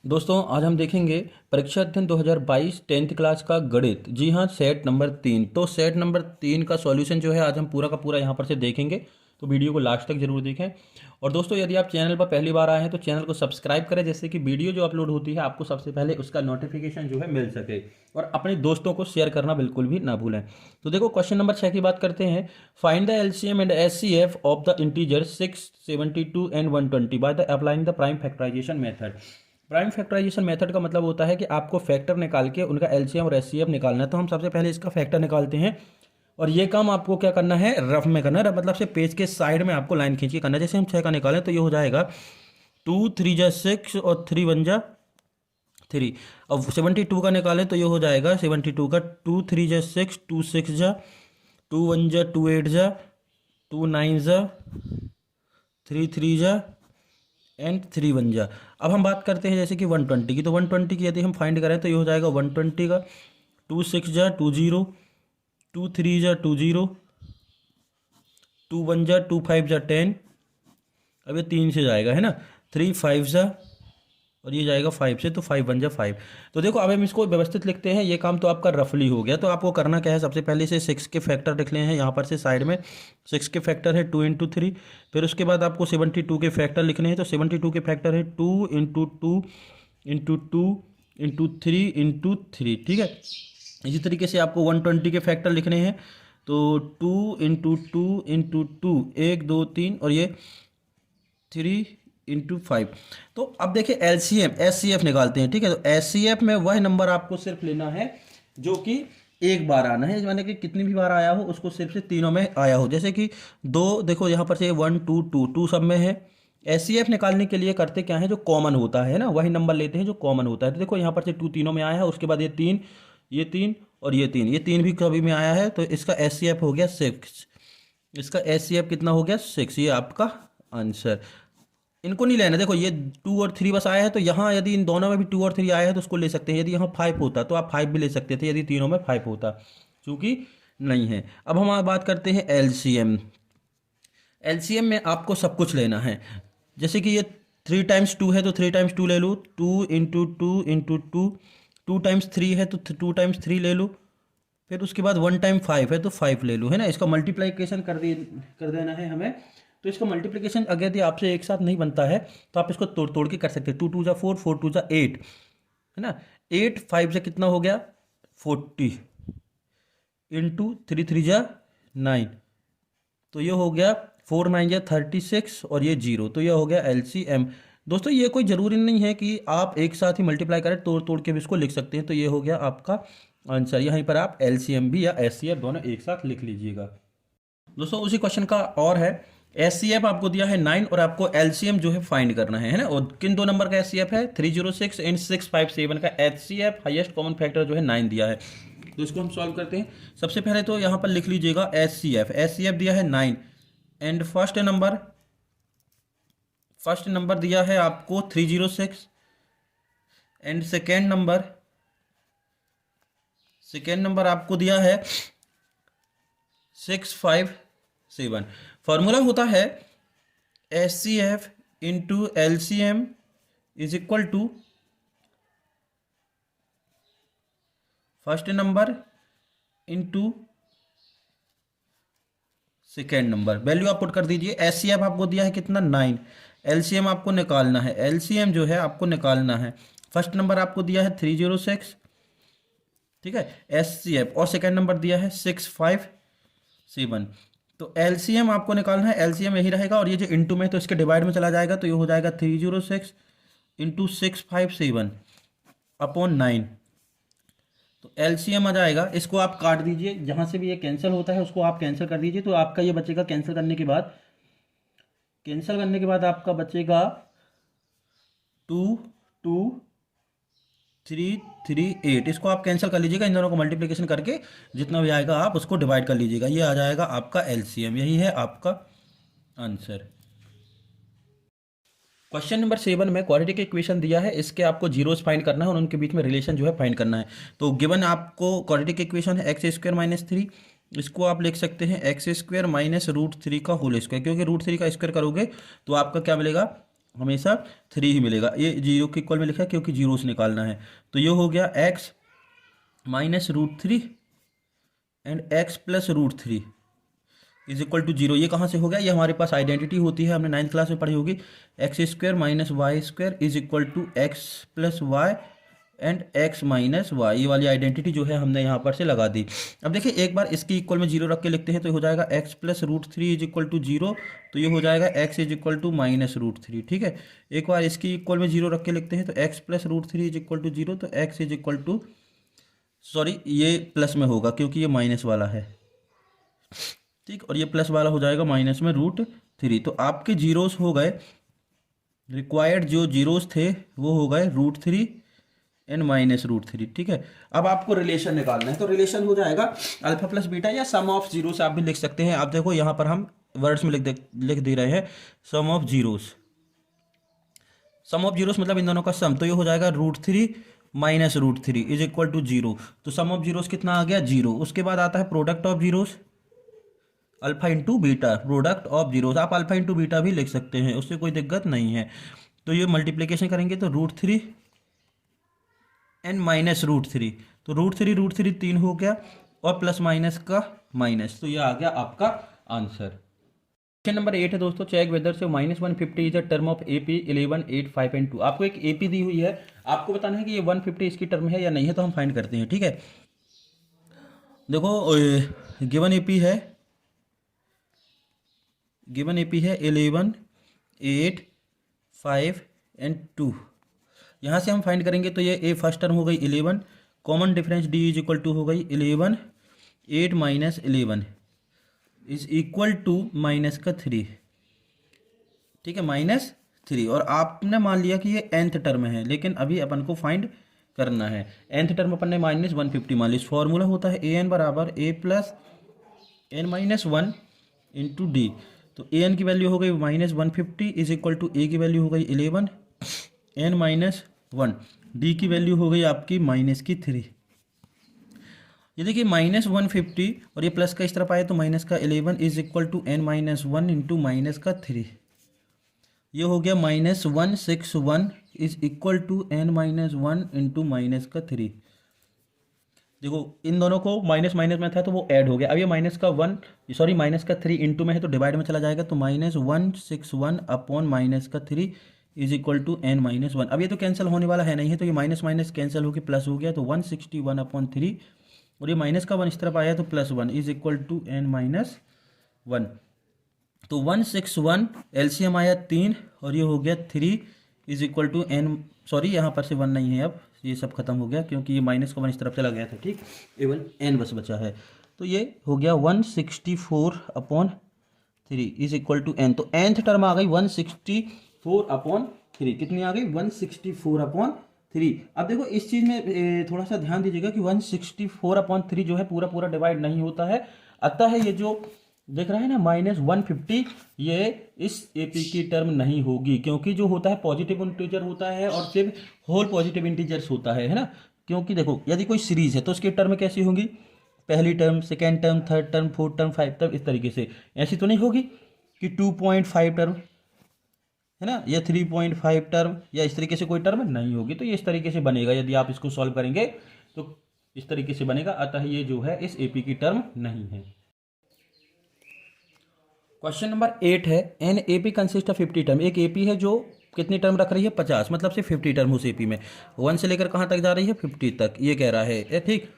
दोस्तों आज हम देखेंगे परीक्षा अध्ययन 2022 टेंथ क्लास का गणित। जी हाँ, सेट नंबर 3। तो सेट नंबर 3 का सॉल्यूशन जो है आज हम पूरा का पूरा यहाँ पर से देखेंगे। तो वीडियो को लास्ट तक जरूर देखें। और दोस्तों यदि आप चैनल पर पहली बार आए हैं तो चैनल को सब्सक्राइब करें, जिससे कि वीडियो जो अपलोड होती है आपको सबसे पहले उसका नोटिफिकेशन जो है मिल सके। और अपने दोस्तों को शेयर करना बिल्कुल भी ना भूलें। तो देखो क्वेश्चन नंबर 6 की बात करते हैं। Find the LCM and HCF of the integer 6, 72 एंड 120 by the applying the prime factorisation method. Prime factorisation method का मतलब होता है कि आपको फैक्टर निकाल के उनका एलसीएम और एचसीएफ निकालना है। तो हम सबसे पहले इसका फैक्टर निकालते हैं और ये काम आपको क्या करना है, रफ में करना है। रफ मतलब से पेज के साइड में आपको लाइन खींच के करना है। जैसे हम 6 का निकालें तो ये हो जाएगा 2 3 जा 6 और 3 1 जा 3। अब 72 का निकालें तो ये हो जाएगा 72 का 2 3 जा 6, 2 6 जा 2 1 जा 2 8 जा 2 9 जा 3 3 जा एंड 3 1 जा। अब हम बात करते हैं जैसे कि 120 की। तो 120 की यदि हम फाइंड करें तो ये हो जाएगा 120 का 2 6 जा 2 0, 2 3 जा 2 0, 2 1 जा 2 5 जा 10। अब ये 3 से जाएगा है ना, 3 5 जा और ये जाएगा 5 से, तो 5 1 जा 5। तो देखो अब हम इसको व्यवस्थित लिखते हैं। ये काम तो आपका रफली हो गया। तो आपको करना क्या है, सबसे पहले से 6 के फैक्टर लिख लें हैं यहाँ पर से साइड में। 6 के फैक्टर है 2 इंटू 3। फिर उसके बाद आपको 72 के फैक्टर लिखने हैं। तो 72 के फैक्टर है 2 इंटू 2 इंटू 2 इंटू 3 इंटू 3। ठीक है, इसी तरीके से आपको 120 के फैक्टर लिखने हैं। तो 2 इंटू 2 इंटू 2, 1 2 3 और ये 3 इंटू 5। तो अब देखिए एलसीएम एचसीएफ निकालते हैं। ठीक है, तो एचसीएफ में वह नंबर आपको सिर्फ लेना है जो कि एक बार आना है, माने कि कितनी भी बार आया हो उसको सिर्फ से तीनों में आया हो। जैसे कि दो, देखो यहाँ पर से 1 2 2 2 सब में है। एचसीएफ निकालने के लिए करते क्या है, जो कॉमन होता है ना वही नंबर लेते हैं जो कॉमन होता है। तो देखो यहाँ पर से 2 तीनों में आया है, उसके बाद ये 3, ये 3 और ये 3 भी कभी में आया है। तो इसका एचसीएफ हो गया 6। इसका एचसीएफ कितना हो गया 6। ये आपका आंसर। इनको नहीं लेना। देखो ये 2 और 3 बस आया है, तो यहाँ यदि इन दोनों में भी 2 और 3 आया है तो उसको ले सकते हैं। यदि यहाँ 5 होता तो आप 5 भी ले सकते थे, यदि तीनों में 5 होता, क्योंकि नहीं है। अब हम बात करते हैं एलसीएम। एलसीएम में आपको सब कुछ लेना है। जैसे कि ये 3 टाइम्स 2 है तो 3 टाइम्स 2 ले लो, 2 इंटू 2 इंटू 2। 2 टाइम्स 3 है तो 2 टाइम्स 3 ले लो। फिर उसके बाद 1 टाइम 5 है तो 5 ले लो, है ना। इसका मल्टीप्लाइकेशन कर देना है हमें। तो इसका मल्टीप्लिकेशन अगर यदि आपसे एक साथ नहीं बनता है तो आप इसको तोड़ तोड़ के कर सकते हैं। 2 2 जा 4, 4 2 जा 8, है ना। 8 5 से कितना हो गया 40 इंटू 3 3 जा 9। तो ये हो गया 4 9 जा 36 और ये 0। तो ये हो गया एलसीएम। दोस्तों ये कोई ज़रूरी नहीं है कि आप एक साथ ही मल्टीप्लाई करें, तोड़ तोड़ के भी इसको लिख सकते हैं। तो ये हो गया आपका आंसर। यहीं पर आप एलसीएम भी या एचसीएफ दोनों एक साथ लिख लीजिएगा। दोस्तों उसी क्वेश्चन का और है। एचसीएफ आपको दिया है 9 और आपको एलसीएम जो है फाइंड करना है ना। और किन दो नंबर का एचसीएफ है, 306 एंड 657 का एचसीएफ हाईएस्ट कॉमन फैक्टर जो है 9 दिया है। तो इसको हम सॉल्व करते हैं। सबसे पहले तो यहाँ पर लिख लीजिएगा एचसीएफ। एचसीएफ दिया है 9 एंड फर्स्ट नंबर दिया है आपको 306 एंड सेकेंड नंबर आपको दिया है 657। फॉर्मूला होता है H C F into L C M is equal to first number into second number. Value आप पुट कर दीजिए। एच सी एफ आपको दिया है कितना 9, एलसीएम आपको निकालना है। एलसीएम जो है आपको निकालना है। फर्स्ट नंबर आपको दिया है 306, ठीक है, एच सी एफ, और सेकेंड नंबर दिया है 657। तो एलसीएम आपको निकालना है। एलसीएम यही रहेगा और ये जो इंटू में तो इसके डिवाइड में चला जाएगा। तो ये हो जाएगा 306 इंटू 657 अपॉन 9। तो एलसीएम आ जाएगा। इसको आप काट दीजिए, जहाँ से भी ये कैंसिल होता है उसको आप कैंसिल कर दीजिए। तो आपका ये बचेगा कैंसिल करने के बाद आपका बचेगा 2 2 3 3 8। इसको आप कैंसिल कर लीजिएगा। इन दोनों को मल्टीप्लिकेशन करके जितना भी आएगा आप उसको डिवाइड कर लीजिएगा। ये आ जाएगा आपका एलसीएम। यही है आपका आंसर। क्वेश्चन नंबर 7 में क्वाड्रेटिक इक्वेशन दिया है। इसके आपको जीरोस फाइंड करना है और उनके बीच में रिलेशन जो है फाइंड करना है। तो गिवन आपको क्वाड्रेटिक इक्वेशन है एक्स स्क्वायर माइनस 3। इसको आप लिख सकते हैं एक्स स्क्वायर माइनस रूट 3 का होल स्क्वायर, क्योंकि रूट 3 का स्क्वायर करोगे तो आपका क्या मिलेगा हमेशा 3 ही मिलेगा। ये जीरो के इक्वल में लिखा है क्योंकि जीरो से निकालना है। तो ये हो गया x minus root three and x plus root three is equal to zero. ये कहाँ से हो गया? ये हमारे पास आइडेंटिटी होती है, हमने 9th क्लास में पढ़ी होगी। X square minus y square is equal to x plus y and x minus y. ये वाली आइडेंटिटी जो है हमने यहाँ पर से लगा दी। अब देखिए एक बार इसकी इक्वल में जीरो रख के लिखते हैं तो हो जाएगा x plus root three is equal to zero. तो ये हो जाएगा x is equal to minus root three. ठीक है, एक बार इसकी इक्वल में जीरो रख के लिखते हैं तो x plus root three is equal to zero. तो x is equal to, sorry ये प्लस में होगा क्योंकि ये माइनस वाला है, ठीक, और ये प्लस वाला हो जाएगा माइनस में रूट थ्री। तो आपके जीरोस हो गए, रिक्वायर्ड जो जीरोस थे वो हो गए root three and minus root three. ठीक है, अब आपको रिलेशन निकालना है तो रिलेशन हो जाएगा अल्फा प्लस बीटा या सम ऑफ जीरोस आप भी लिख सकते हैं। आप देखो यहाँ पर हम वर्ड्स में लिख दे रहे हैं sum of zeros. Sum of zeros मतलब इन दोनों का सम, तो ये हो जाएगा root three minus root three is equal to zero. तो सम ऑफ जीरोस कितना आ गया? जीरो। उसके बाद आता है product of zeros, alpha into beta, product of zeros. आप अल्फा इंटू बीटा भी लिख सकते हैं, उससे कोई दिक्कत नहीं है। तो ये मल्टीप्लिकेशन करेंगे तो root three and minus root three, तो रूट थ्री 3 हो गया और प्लस माइनस का माइनस, तो ये आ गया आपका आंसर। क्वेश्चन नंबर 8 है दोस्तों, चेक वेदर से -150 is a term of AP 11, 8, 5 and 2। आपको एक AP दी हुई है, आपको बताना है कि ये 150 इसकी टर्म है या नहीं है। तो हम फाइंड करते हैं। ठीक है, देखो गिवन AP है, गिवन AP है 11, 8, 5 एंड 2। यहाँ से हम फाइंड करेंगे तो ये ए फर्स्ट टर्म हो गई 11, common difference D is equal to हो गई 11, 8 minus 11 is equal to minus का 3। ठीक है, माइनस 3। और आपने मान लिया कि ये nth टर्म है, लेकिन अभी अपन को फाइंड करना है। nth टर्म अपन ने -150 मान ली। फॉर्मूला होता है an बराबर a plus n minus 1 into D. तो an की वैल्यू हो गई -150 इज इक्वल टू a की वैल्यू हो गई 11, n माइनस 1, डी की वैल्यू हो गई आपकी माइनस की 3। ये देखिए -150 और ये प्लस का इस तरफ आया तो माइनस का 11 is equal to n minus 1 into minus का 3। ये हो गया -161 is equal to n minus 1 into minus का 3। देखो इन दोनों को माइनस माइनस में था तो वो ऐड हो गया। अब ये माइनस का 3 इंटू में है तो डिवाइड में चला जाएगा। तो -161 अपॉन माइनस का 3 is equal to n minus 1। अब ये तो कैंसिल होने वाला है नहीं है, तो ये माइनस माइनस कैंसिल होकर प्लस हो गया। तो 161 अपॉन 3 और ये माइनस का 1 इस तरफ आया तो +1 is equal to n minus 1। तो 161 एलसीएम आया 3 और ये हो गया 3 is equal to n, sorry यहाँ पर से 1 नहीं है, अब ये सब खत्म हो गया क्योंकि ये माइनस का 1 इस तरफ चला गया था। ठीक, केवल n बस बचा है। तो ये हो गया 164 upon 3 is equal to n। तो nth टर्म आ गई 164 अपॉन 3। कितनी आ गई? 164 अपॉन 3। अब देखो इस चीज़ में थोड़ा सा ध्यान दीजिएगा कि 164 अपॉन 3 जो है पूरा पूरा डिवाइड नहीं होता है। अतः ये जो देख रहा है ना -150, ये इस AP की टर्म नहीं होगी क्योंकि जो होता है पॉजिटिव इंटीजर होता है और सिर्फ होल पॉजिटिव इंटीजर्स होता है ना। क्योंकि देखो यदि कोई सीरीज है तो उसकी टर्म कैसी होंगी? पहली term, second term, third term, fourth term, 5 term, इस तरीके से। ऐसी तो नहीं होगी कि 2.5 टर्म है ना, या 3.5 टर्म, या इस तरीके से कोई टर्म नहीं होगी। तो ये इस तरीके से बनेगा, यदि आप इसको सॉल्व करेंगे तो इस तरीके से बनेगा। अतः ये जो है इस AP की टर्म नहीं है। क्वेश्चन नंबर 8 है, an AP consist of 50 term. एक AP है जो कितनी टर्म रख रही है? 50, मतलब से 50 टर्म उस AP में 1 से लेकर कहाँ तक जा रही है? 50 तक, ये कह रहा है। ठीक,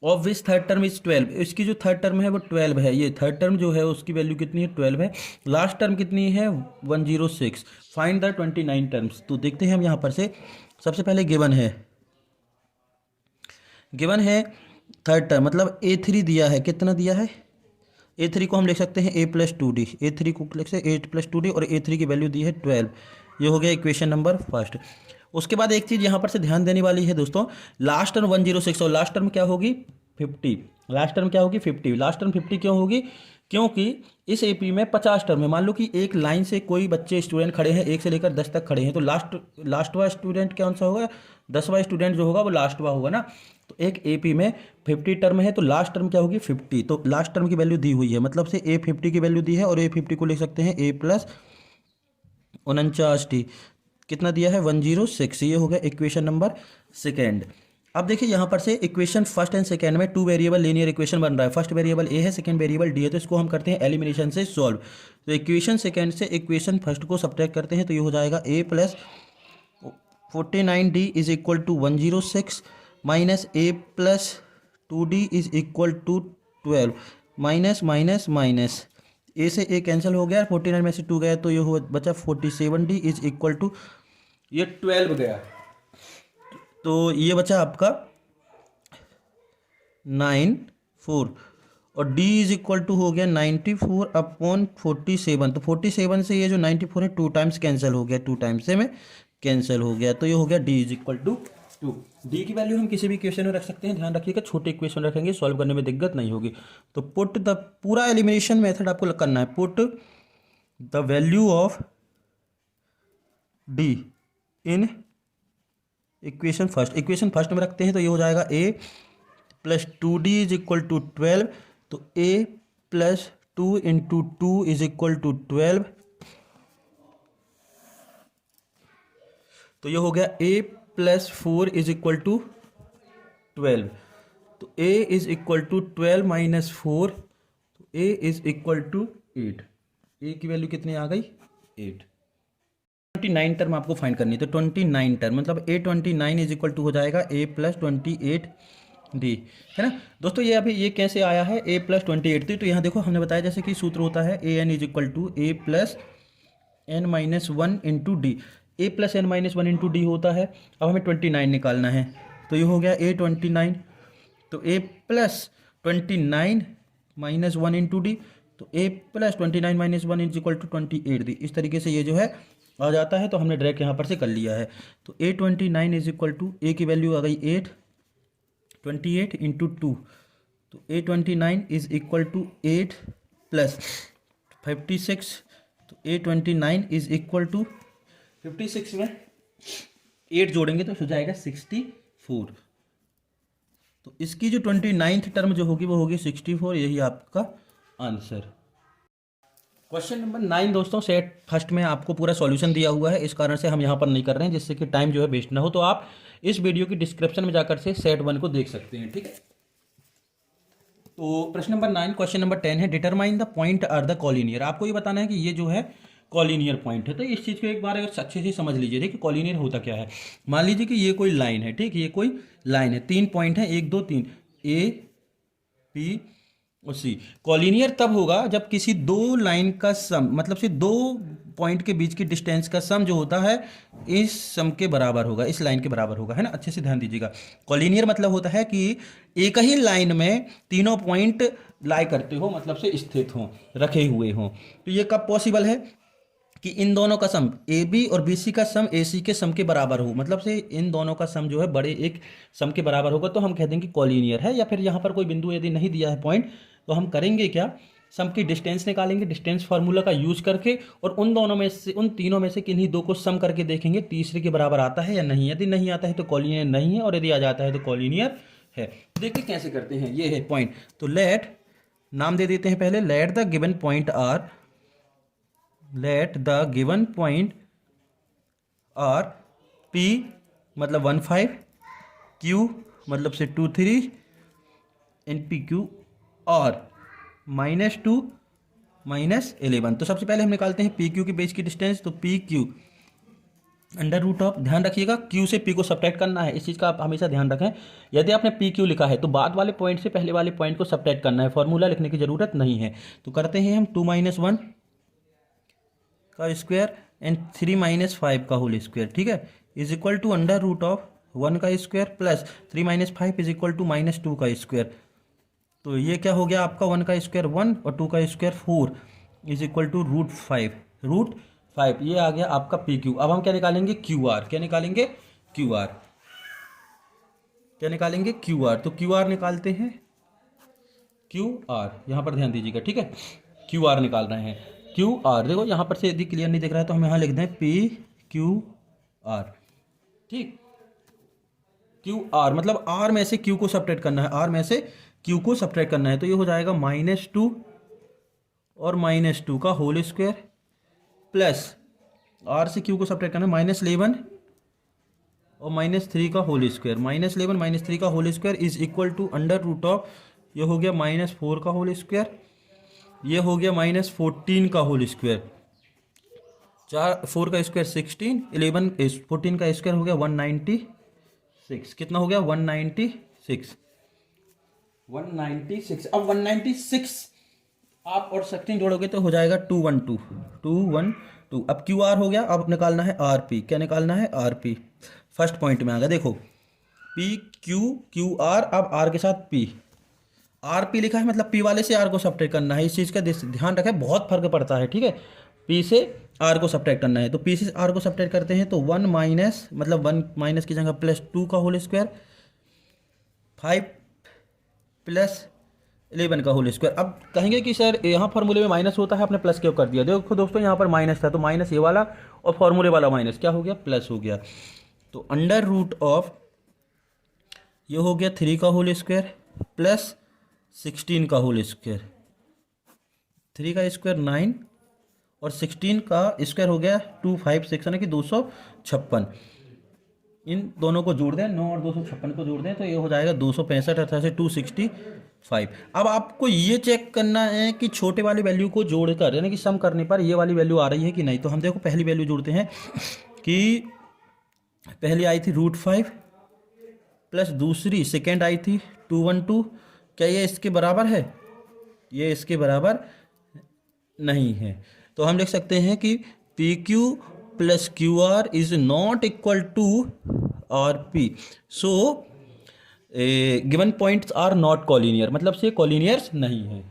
of which third term is 12। इसकी जो थर्ड टर्म है वो 12 है। ये थर्ड टर्म जो है उसकी वैल्यू कितनी है? 12 है। लास्ट टर्म कितनी है? 106। Find the 29 terms. तो देखते हैं हम यहाँ पर से। सबसे पहले गिवन है थर्ड टर्म, मतलब A3 दिया है। कितना दिया है? A3 को हम लिख सकते हैं A प्लस 2D। A3 को लिख सकते हैं 8 प्लस 2D और A3 की वैल्यू दी है 12। ये हो गया इक्वेशन नंबर फर्स्ट। उसके बाद एक चीज़ यहाँ पर से ध्यान देने वाली है दोस्तों, लास्ट टर्म 106 और लास्ट टर्म क्या होगी? 50। लास्ट टर्म क्या होगी? 50। लास्ट टर्म 50 क्यों होगी? क्योंकि इस AP में 50 टर्म है। मान लो कि एक लाइन से कोई बच्चे स्टूडेंट खड़े हैं, 1 से लेकर 10 तक खड़े हैं, तो लास्टवा स्टूडेंट कौन सा होगा? 10वां स्टूडेंट जो होगा वो लास्टवा होगा ना। तो एक AP में 50 टर्म है तो लास्ट टर्म क्या होगी? 50। तो लास्ट टर्म की वैल्यू दी हुई है, मतलब से A50 की वैल्यू दी है और A50 को लिख सकते हैं A प्लस 49t कितना दिया है 106। ये हो गया इक्वेशन नंबर सेकेंड। अब देखिए यहाँ पर से इक्वेशन फर्स्ट एंड सेकेंड में टू वेरिएबल लीनियर इक्वेशन बन रहा है। फर्स्ट वेरिएबल ए है, सेकेंड वेरिएबल डी है, तो इसको हम करते हैं एलिमिनेशन से सॉल्व। तो इक्वेशन सेकेंड से इक्वेशन फर्स्ट को सब्ट्रैक्ट करते हैं तो ये हो जाएगा a plus 49d is equal to 106 minus a plus 2d is equal to 12 minus minus minus a से a कैंसिल हो गया, 49 में से 2 गया तो ये हो बचा 47d इज इक्वल टू ये 12 गया, तो ये बचा आपका 94 और d इज इक्वल टू हो गया 94 अपॉन 47। तो 47 से ये जो 94 है 2 टाइम्स कैंसिल हो गया, 2 टाइम्स से में कैंसिल हो गया, तो ये हो गया d is equal to 2। D की वैल्यू हम किसी भी इक्वेशन में रख सकते हैं, ध्यान रखिएगा छोटे इक्वेशन रखेंगे सॉल्व करने में दिक्कत नहीं होगी। तो पुट द पूरा एलिमिनेशन मेथड आपको करना है, put the value of D in equation first में रखते हैं तो ये हो जाएगा a plus 2d is equal to 12, तो a plus 2 into 2 is equal to 12, तो ये हो गया a plus 4 is equal to 12, तो a is equal to 12 minus 4, तो a is equal to 8। a की वैल्यू कितनी आ गई 8। 29 टर्म आपको फाइंड करनी है, तो 29 टर्म मतलब a29 इज इक्वल टू हो जाएगा a प्लस 28d, है ना दोस्तों। ये अभी ये कैसे आया है a प्लस 28d, तो यहाँ देखो हमने बताया जैसे कि सूत्र होता है a n is equal to a plus n minus 1 into D. a plus n minus 1 into D होता है। अब हमें 29 निकालना है, तो ये हो गया a29, तो a plus 29 minus 1 into D, तो a plus 29 minus 1 is equal to 28d। इस तरीके से ये जो है आ जाता है, तो हमने डायरेक्ट यहाँ पर से कर लिया है। तो a29 is equal to a की वैल्यू आ गई 8, 28 इंटू 2, तो a29 is equal to 8 plus 56, तो a29 इज इक्वल टू 56 में 8 जोड़ेंगे तो हो जाएगा 64, तो इसकी जो 29th टर्म जो होगी वो होगी 64। यही आपका आंसर। क्वेश्चन नंबर 9 दोस्तों सेट फर्स्ट में आपको पूरा सॉल्यूशन दिया हुआ है, इस कारण से हम यहाँ पर नहीं कर रहे हैं जिससे कि टाइम जो है वेस्ट ना हो, तो आप इस वीडियो की डिस्क्रिप्शन में जाकर से सेट 1 को देख सकते हैं, ठीक है। तो प्रश्न नंबर 9 क्वेश्चन नंबर 10 है determine the point are the collinear. आपको ये बताना है कि ये जो है कॉलिनियर पॉइंट है, तो इस चीज़ को एक बार अच्छे से समझ लीजिए। देखिए कॉलिनियर होता क्या है, मान लीजिए कि ये कोई लाइन है, ठीक, ये कोई लाइन है, 3 पॉइंट है 1 2 3 A B और C। कॉलिनियर तब होगा जब किसी दो लाइन का सम, मतलब से दो पॉइंट के बीच की डिस्टेंस का सम जो होता है इस सम के बराबर होगा, इस लाइन के बराबर होगा, है ना। अच्छे से ध्यान दीजिएगा। कॉलिनियर मतलब होता है कि एक ही लाइन में तीनों पॉइंट लाई करते हो, मतलब से स्थित हों, रखे हुए हों। तो ये कब पॉसिबल है कि इन दोनों का सम ए बी और बी सी का सम ए सी के सम के बराबर हो, मतलब से इन दोनों का सम जो है बड़े एक सम के बराबर होगा, तो हम कह देंगे कॉलिनियर है। या फिर यहाँ पर कोई बिंदु यदि नहीं दिया है पॉइंट, तो हम करेंगे क्या, सम की डिस्टेंस निकालेंगे डिस्टेंस फार्मूला का यूज करके, और उन दोनों में से, उन तीनों में से किन्हीं दो को सम करके देखेंगे तीसरे के बराबर आता है या नहीं। यदि नहीं आता है तो कॉलिनियर नहीं है, और यदि आ जाता है तो कॉलिनियर है। देखिए कैसे करते हैं, ये है पॉइंट। तो लेट नाम दे देते हैं पहले, let the given point are, let the given point are P मतलब 1 5, क्यू मतलब से 2 3, एंड पी क्यू और -2 -11। तो सबसे पहले हम निकालते हैं पी क्यू के बीच की डिस्टेंस। तो P Q under root of, ध्यान रखिएगा क्यू से पी को सब्ट्रैक्ट करना है, इस चीज़ का आप हमेशा ध्यान रखें। यदि आपने पी क्यू लिखा है तो बाद वाले पॉइंट से पहले वाले पॉइंट को सब्ट्रैक्ट करना है, फॉर्मूला लिखने की जरूरत नहीं है। तो करते हैं हम 2 - 1 का स्क्वायर एंड 3 - 5 का होल स्क्वायर, ठीक है, is equal to under root of 1 का square plus 3 - 5 is equal to -2 का स्क्वायर। तो ये क्या हो गया आपका 1 का स्क्वायर 1 और 2 का स्क्वायर 4 इज इक्वल टू √5 ये आ गया आपका पी क्यू। अब हम क्या निकालेंगे, क्यू आर। क्या निकालेंगे, क्यू आर। क्या निकालेंगे, क्यू आर। तो क्यू आर निकालते हैं, क्यू आर यहाँ पर ध्यान दीजिएगा, ठीक है, क्यू आर निकाल रहे हैं। क्यू आर देखो यहाँ पर से यदि क्लियर नहीं दिख रहा है तो हम यहाँ लिख दें पी क्यू आर, ठीक। क्यू आर मतलब आर में से क्यू को सब्ट्रैक्ट करना है, आर में से क्यू को सब्ट्रैक्ट करना है। तो ये हो जाएगा -2 और -2 का होल स्क्वायर प्लस आर से क्यू को सब्ट्रैक्ट करना है, -11 और -3 का होल स्क्वायर, -11 -3 का whole square is equal to under root of, ये हो गया -4 का होल स्क्वायर, ये हो गया -14 का होल स्क्वायर, 4 का स्क्वायर 16, 11 14 का स्क्वायर हो गया 196, कितना हो गया 196, 196। अब 196 आप और 16 जोड़ोगे तो हो जाएगा 212, 212। अब क्यू आर हो गया, अब निकालना है आर पी, क्या निकालना है आर पी, फर्स्ट पॉइंट में आ गया, देखो पी क्यू, क्यू आर, अब आर के साथ पी, आर पी लिखा है मतलब पी वाले से आर को सब्ट्रैक्ट करना है, इस चीज़ का ध्यान रखें, बहुत फर्क पड़ता है, ठीक है। पी से आर को सब्ट्रैक्ट करना है, तो पी से आर को सब्ट्रैक्ट करते हैं तो 1 माइनस, मतलब 1 माइनस की जगह +2 का होल स्क्वायर, 5 + 11 का होल स्क्वायर। अब कहेंगे कि सर यहाँ फार्मूले में माइनस होता है, आपने प्लस क्यों कर दिया? देखो दोस्तों यहाँ पर माइनस था तो माइनस ये वाला और फार्मूले वाला माइनस क्या हो गया, प्लस हो गया। तो अंडर रूट ऑफ ये हो गया 3 का होल स्क्वायर प्लस 16 का होल स्क्वायर, 3 का स्क्वायर 9 और 16 का स्क्वायर हो गया 256, यानी कि 256। इन दोनों को जोड़ दें, 9 और 256 को जोड़ दें तो ये हो जाएगा 265, अर्थात से 265। अब आपको ये चेक करना है कि छोटे वाली वैल्यू को जोड़कर, यानी कि सम करने पर ये वाली वैल्यू आ रही है कि नहीं। तो हम देखो पहली वैल्यू जोड़ते हैं कि पहली आई थी √5 प्लस दूसरी सेकेंड आई थी 212, क्या ये इसके बराबर है? ये इसके बराबर नहीं है। तो हम लिख सकते हैं कि P Q plus Q R is not equal to R P, so given points are not collinear, मतलब से कॉलिनियर्स नहीं है।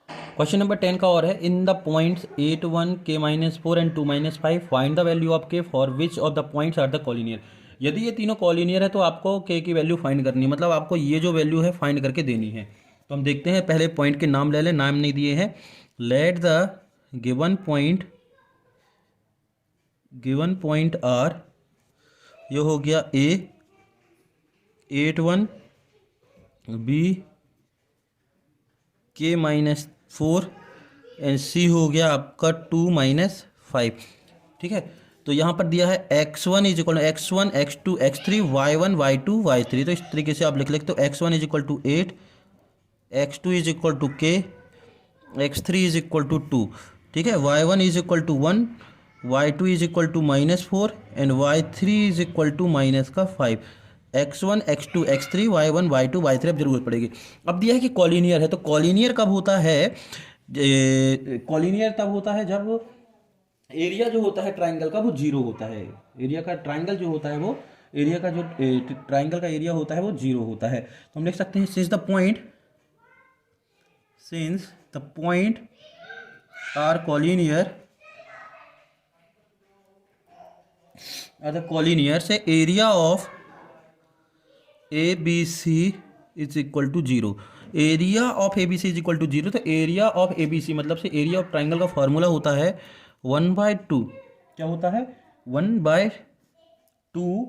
क्वेश्चन नंबर 10 का और है, in the points 8 1 k-4 and 2 5 find the value of k for which of the points are the collinear. यदि ये तीनों कॉलिनियर है तो आपको k की वैल्यू फाइंड करनी है, मतलब आपको ये जो वैल्यू है फाइंड करके देनी है। तो हम देखते हैं, पहले पॉइंट के नाम ले लें, नाम नहीं दिए हैं। Let the given point are, ये हो गया A 8 1, B k-4 and C हो गया आपका 2 5, ठीक है। तो यहाँ पर दिया है x1 is equal to x1 x2 x3 y1 y2 y3, तो इस तरीके से आप लिख लेते हो। x1 is equal to 8, x2 is equal to k, x3 is equal to 2, ठीक है। y1 is equal to 1, y2 is equal to -4 and y3 is equal to -5। x1 x2 x3 y1 y2 y3 अब जरूरत पड़ेगी। अब दिया है कि collinear है, तो कॉलिनियर कब होता है? कॉलिनियर तब होता है जब एरिया जो होता है ट्राइंगल का वो 0 होता है। एरिया का ट्राइंगल जो होता है वो, एरिया का जो ट्राइंगल का एरिया होता है वो 0 होता है। तो हम लिख सकते हैं since the point are collinear से area of ABC is equal to 0, area of ABC is equal to 0। तो एरिया ऑफ ABC मतलब से एरिया ऑफ ट्राइंगल का फॉर्मूला होता है 1/2, क्या होता है 1/2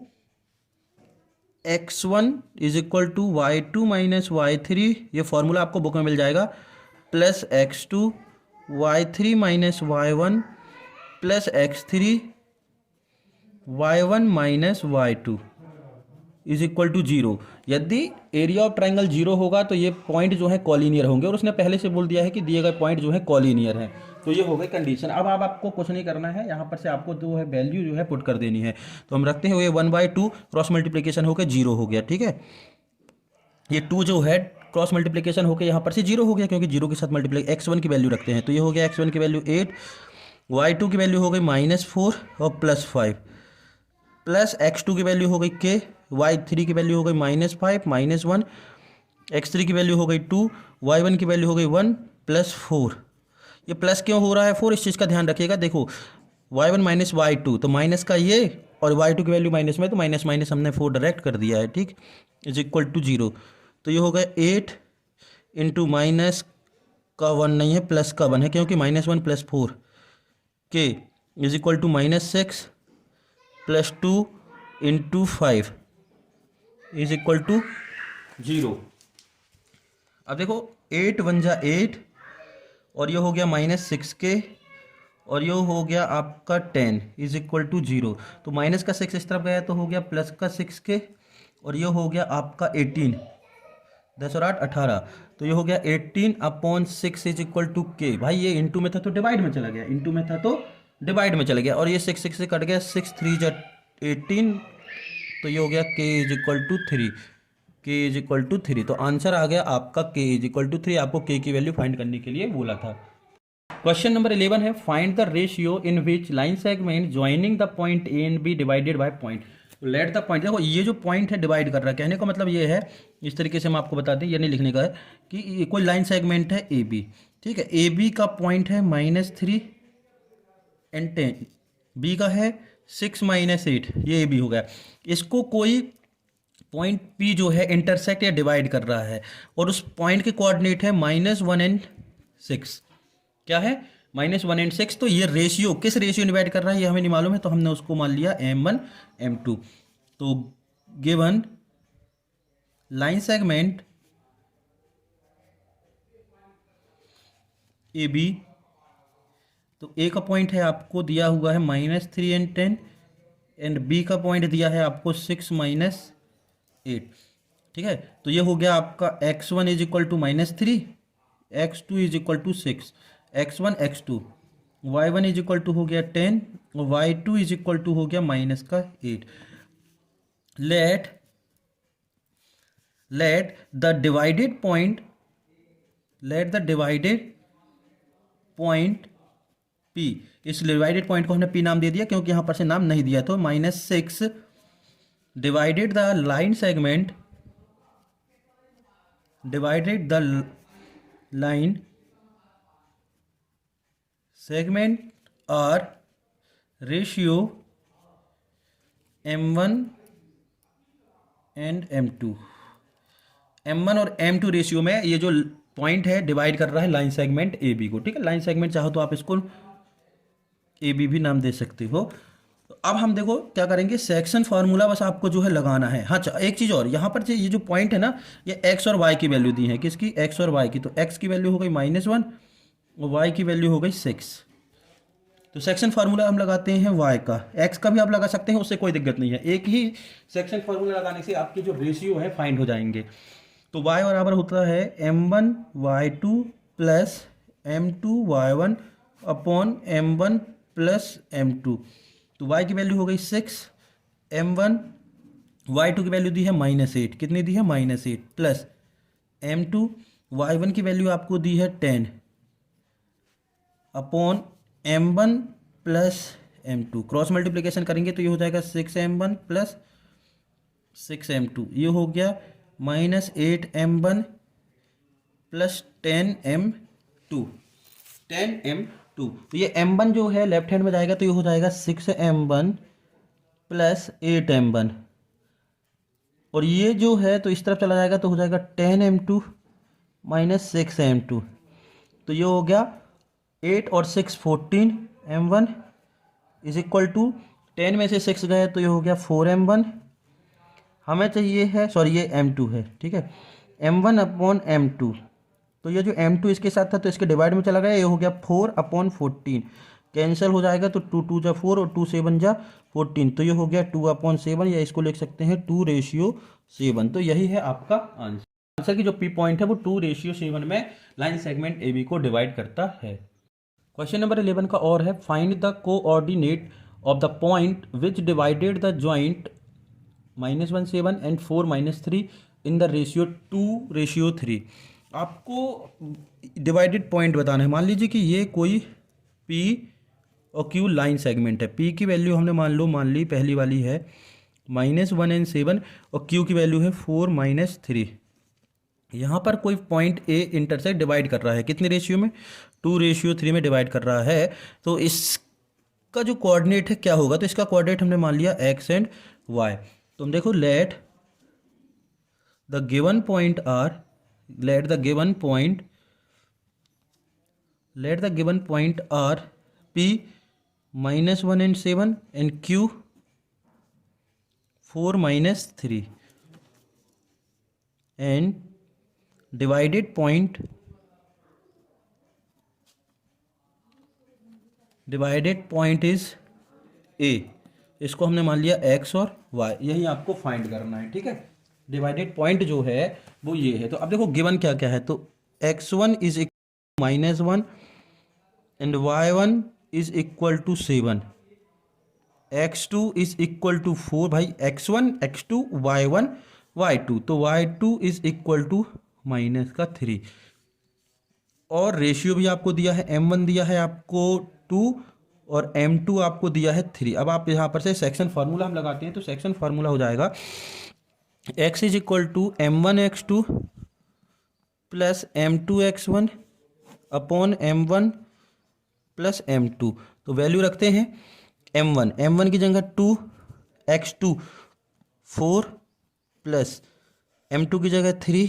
x1 is equal to y2 minus y3, ये फॉर्मूला आपको बुक में मिल जाएगा, plus x2 y3 minus y1 plus x3 y1 minus y2 is equal to 0। यदि एरिया ऑफ ट्राइंगल 0 होगा तो ये पॉइंट जो है कॉलिनियर होंगे, और उसने पहले से बोल दिया है कि दिए गए पॉइंट जो है कॉलिनियर है, तो ये हो गई कंडीशन। अब आपको कुछ नहीं करना है, यहाँ पर से आपको जो है वैल्यू जो है पुट कर देनी है। तो हम रखते हैं ये 1/2 क्रॉस मल्टीप्लिकेशन होकर 0 हो गया, ठीक है। ये 2 जो है क्रॉस मल्टीप्लिकेशन होकर यहाँ पर से 0 हो गया, क्योंकि 0 के साथ मल्टीप्लाई x1 की वैल्यू रखते हैं, तो ये हो गया x1 की वैल्यू 8, y2 की वैल्यू हो गई -4 और +5, प्लस x2 की वैल्यू हो गई k, y3 की वैल्यू हो गई -5 -1, x3 की वैल्यू हो गई 2, y1 की वैल्यू हो गई 1 प्लस 4। ये प्लस क्यों हो रहा है 4, इस चीज़ का ध्यान रखिएगा। देखो y1 माइनस y2, तो माइनस का ये और y2 की वैल्यू माइनस में, तो माइनस माइनस हमने 4 डायरेक्ट कर दिया है, ठीक, इज इक्वल टू 0। तो ये हो गया 8 इंटू माइनस का 1 नहीं है, प्लस का 1 है, क्योंकि -1 + 4 K is equal to -6 + 2 into 5 is equal to 0। अब देखो 8 1 जा 8 और ये हो गया -6k और ये हो गया आपका 10 इज इक्वल टू 0। तो माइनस का 6 इस तरफ गया तो हो गया प्लस का 6 के, और ये हो गया आपका 18, 10 और 8 18। तो ये हो गया 18/6 इज इक्वल टू के। भाई ये इंटू में था तो डिवाइड में चला गया, इंटू में था तो डिवाइड में चला गया, और ये 6 6 से कट गया, 6 3 जा 18। तो ये हो गया के इज इक्वल टू 3, के इज इक्वल टू 3। तो आंसर आ गया आपका के इज इक्वल टू 3। आपको के की वैल्यू फाइंड करने के लिए बोला था। क्वेश्चन नंबर 11 है, find the ratio in which line segment joining the point A and B divided by point. Let the point, देखो ये जो पॉइंट है डिवाइड कर रहा है, कहने का मतलब ये है, इस तरीके से हम आपको बता दें, ये नहीं लिखने का है, कि ये कोई लाइन सेगमेंट है ए बी, ठीक है, ए बी का पॉइंट है -3 एंड 10, बी का है 6 -8, ये ए बी हो गया। इसको कोई पॉइंट पी जो है इंटरसेक्ट या डिवाइड कर रहा है, और उस पॉइंट के कोऑर्डिनेट है -1 एंड 6। क्या है? -1 एंड 6। तो ये रेशियो किस रेशियो डिवाइड कर रहा है ये हमें नहीं मालूम है, तो हमने उसको मान लिया m1 m2। तो given line segment A B, तो ए का पॉइंट है आपको दिया हुआ है -3 एंड 10, एंड बी का पॉइंट दिया है आपको 6 -8, ठीक है। तो ये हो गया आपका x1 is equal to -3, x2 is equal to 6, x1 x2, y1 is equal to हो गया 10, और y2 इज इक्वल टू हो गया -8। Let the divided point, let the divided point P, इस डिवाइडेड पॉइंट को हमने P नाम दे दिया क्योंकि यहां पर से नाम नहीं दिया, तो -6 divided the line segment, divided the line segment are ratio m1 and m2। m1 और m2 रेशियो में ये जो पॉइंट है डिवाइड कर रहा है लाइन सेगमेंट ए बी को, ठीक है। लाइन सेगमेंट चाहो तो आप इसको ए बी भी नाम दे सकते हो। तो अब हम देखो क्या करेंगे, सेक्शन फार्मूला बस आपको जो है लगाना है। हाँ, एक चीज़ और, यहाँ पर जो ये जो पॉइंट है ना, ये एक्स और वाई की वैल्यू दी है, किसकी? एक्स और वाई की। तो एक्स की वैल्यू हो गई -1 और वाई की वैल्यू हो गई 6। तो सेक्शन फार्मूला हम लगाते हैं वाई का, एक्स का भी आप लगा सकते हैं, उससे कोई दिक्कत नहीं है। एक ही सेक्शन फार्मूला लगाने से आपके जो रेशियो है फाइंड हो जाएंगे। तो y बराबर होता है m1 y2 plus m2 y1 upon m1 plus m2। तो y की वैल्यू हो गई 6, m1 y2 की वैल्यू दी है -8, कितनी दी है? -8, प्लस m2 y1 की वैल्यू आपको दी है 10 upon m1 plus m2। Cross multiplication करेंगे तो ये हो जाएगा 6m1 प्लस 6m2, ये हो गया -8m1 प्लस 10m2, 10m2। तो ये m1 जो है लेफ्ट हैंड में जाएगा तो ये हो जाएगा 6m1 प्लस 8m1, और ये जो है तो इस तरफ चला जाएगा तो हो जाएगा 10m2 माइनस 6m2। तो ये हो गया 8 और 6 14m1 इज इक्वल टू 10 में से 6 गए तो ये हो गया 4m1। हमें चाहिए है, सॉरी ये m2 है, ठीक है, m1 अपॉन m2। तो ये जो m2 इसके साथ था तो इसके डिवाइड में चला गया, ये हो गया 4/14, कैंसिल हो जाएगा तो 2 2 जा 4 और 2 7 जा 14। तो ये हो गया 2/7, या इसको लिख सकते हैं 2:7। तो यही है आपका आंसर। आंसर की जो पी पॉइंट है वो 2:7 में लाइन सेगमेंट ए बी को डिवाइड करता है। क्वेश्चन नंबर 11 का और है, find the coordinate of the point which divided the joint -17 and 4 -3 in the ratio 2:3। आपको डिवाइडेड पॉइंट बताना है। मान लीजिए कि ये कोई P और Q लाइन सेगमेंट है। P की वैल्यू हमने मान ली पहली वाली है -1 एंड 7, और Q की वैल्यू है 4 -3। यहाँ पर कोई पॉइंट A इंटरसेक्ट डिवाइड कर रहा है, कितने रेशियो में? 2:3 में डिवाइड कर रहा है। तो इसका जो कोऑर्डिनेट है क्या होगा? तो इसका कोऑर्डिनेट हमने मान लिया x एंड y। तो हम देखो, let the given point are P -1 and 7 and Q 4 -3 and divided point divided point is A, इसको हमने मान लिया x और y, यही आपको फाइंड करना है, ठीक है। डिवाइडेड पॉइंट जो है वो ये है। तो अब देखो गिवन क्या क्या है, तो x1 is -1 and y1 is equal to 7, x2 is equal to 4, भाई x1 x2 y1 y2, तो y2 इज इक्वल टू -3, और रेशियो भी आपको दिया है, m1 दिया है आपको 2 और m2 आपको दिया है 3। अब आप यहाँ पर से सेक्शन फार्मूला हम लगाते हैं, तो सेक्शन फार्मूला हो जाएगा x is equal to m1x2 plus m2x1 upon m1 plus m2। तो वैल्यू रखते हैं m1 की जगह 2, x2 4 प्लस m2 की जगह 3,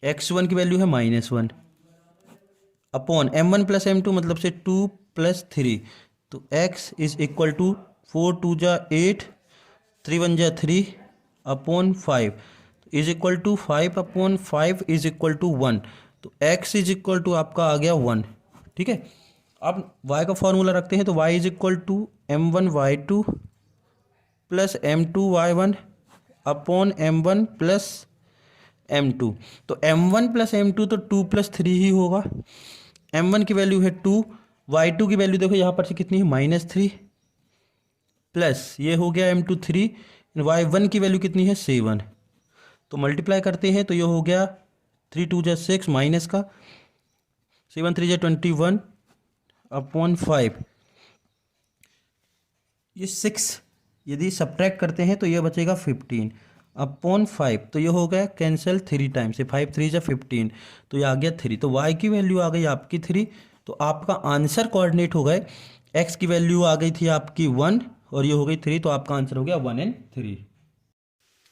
x1 की वैल्यू है -1 अपॉन m1 प्लस m2 मतलब से 2 प्लस 3, तो x इज इक्वल टू 4 2 जा 8, 3 1 जा 3 upon 5 is equal to 5 upon 5 is equal to 1, तो x इज इक्वल टू आपका आ गया 1, ठीक है। अब y का फॉर्मूला रखते हैं, तो y is equal to m1y2 plus m2y1 upon m1 plus m2, तो m1 प्लस m2 तो 2 प्लस 3 ही होगा। m1 की वैल्यू है 2, y2 की वैल्यू देखो यहाँ पर से कितनी है -3, प्लस ये हो गया m2 3, y1 की वैल्यू कितनी है 7, तो मल्टीप्लाई करते हैं तो ये हो गया 3 2 जा 6 माइनस का 7 3 जा 21 अपॉन 5, ये 6 यदि सब्ट्रैक्ट करते हैं तो ये बचेगा 15 अपॉन 5, तो ये हो गया कैंसिल 3 टाइम से, 5 3 जा 15, तो ये आ गया 3, तो y की वैल्यू आ गई आपकी 3, तो आपका आंसर कोऑर्डिनेट हो गए, x की वैल्यू आ गई थी आपकी 1 और ये हो गई 3, तो आपका आंसर हो गया 1 एंड 3।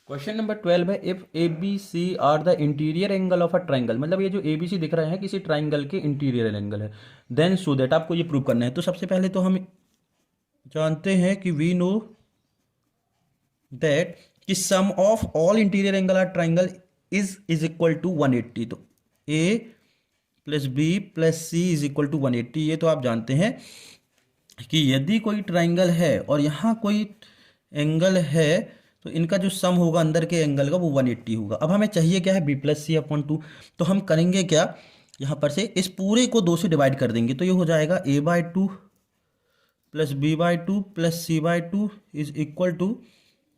क्वेश्चन नंबर 12 है, if A B C are the interior angle of a triangle, मतलब ये जो ए बी सी दिख रहा है किसी ट्राइंगल के इंटीरियर एंगल है, देन सो दैट, आपको ये प्रूव करना है। तो सबसे पहले तो हम जानते हैं कि वी नो दैट कि sum of all interior angle are triangle is equal to 180, तो A plus B plus C is equal to 180, ये तो आप जानते हैं कि यदि कोई ट्राइंगल है और यहाँ कोई एंगल है तो इनका जो सम होगा अंदर के एंगल का वो 180 होगा। अब हमें चाहिए क्या है, बी प्लस सी अपॉन 2, तो हम करेंगे क्या, यहाँ पर से इस पूरे को 2 से डिवाइड कर देंगे, तो ये हो जाएगा a/2 plus b/2 plus c/2 is equal to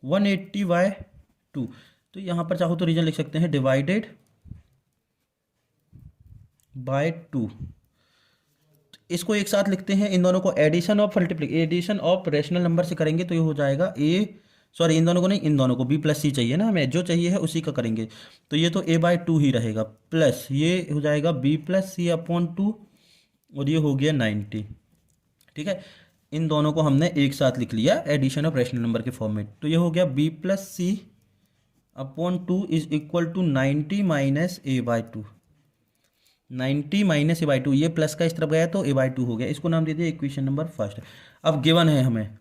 180/2, तो यहाँ पर चाहो तो रीजन लिख सकते हैं डिवाइडेड बाय 2, इसको एक साथ लिखते हैं, इन दोनों को एडिशन ऑफ रेशनल नंबर से करेंगे तो ये हो जाएगा इन दोनों को नहीं, इन दोनों को b प्लस सी चाहिए ना हमें, जो चाहिए है उसी का करेंगे, तो ये तो a/2 ही रहेगा, प्लस ये हो जाएगा b प्लस सी अपॉन 2 और ये हो गया 90, ठीक है। इन दोनों को हमने एक साथ लिख लिया एडिशन ऑफ रेशनल नंबर के फॉर्म में, तो ये हो गया b plus C upon 2 is equal to 90 minus a/2, 90 minus a/2, ये प्लस का इस तरफ गया तो a/2 हो गया, इसको नाम दे दिया इक्वेशन नंबर फर्स्ट। अब गिवन है हमें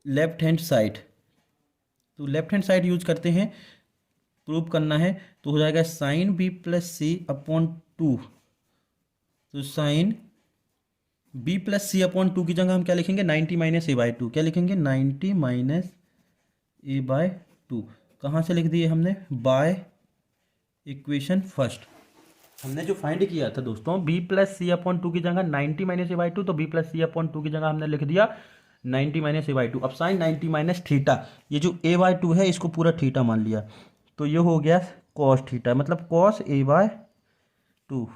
लेफ्ट हैंड साइड, तो लेफ्ट हैंड साइड यूज करते हैं, प्रूव करना है, तो हो जाएगा sine B plus C upon 2, तो sine B plus C upon 2 की जगह हम क्या लिखेंगे, 90 माइनस a/2, क्या लिखेंगे 90 माइनस a/2, कहाँ से लिख दिए हमने, बाय इक्वेशन फर्स्ट। हमने जो फाइंड किया था दोस्तों b प्लस सी अपॉन 2 की जगह 90 माइनस a/2, तो b प्लस सी अपॉन 2 की जगह हमने लिख दिया 90 माइनस a/2। अब साइन 90 माइनस थीटा, ये जो a/2 है इसको पूरा थीटा मान लिया, तो ये हो गया कॉस थीटा, मतलब कॉस a/2,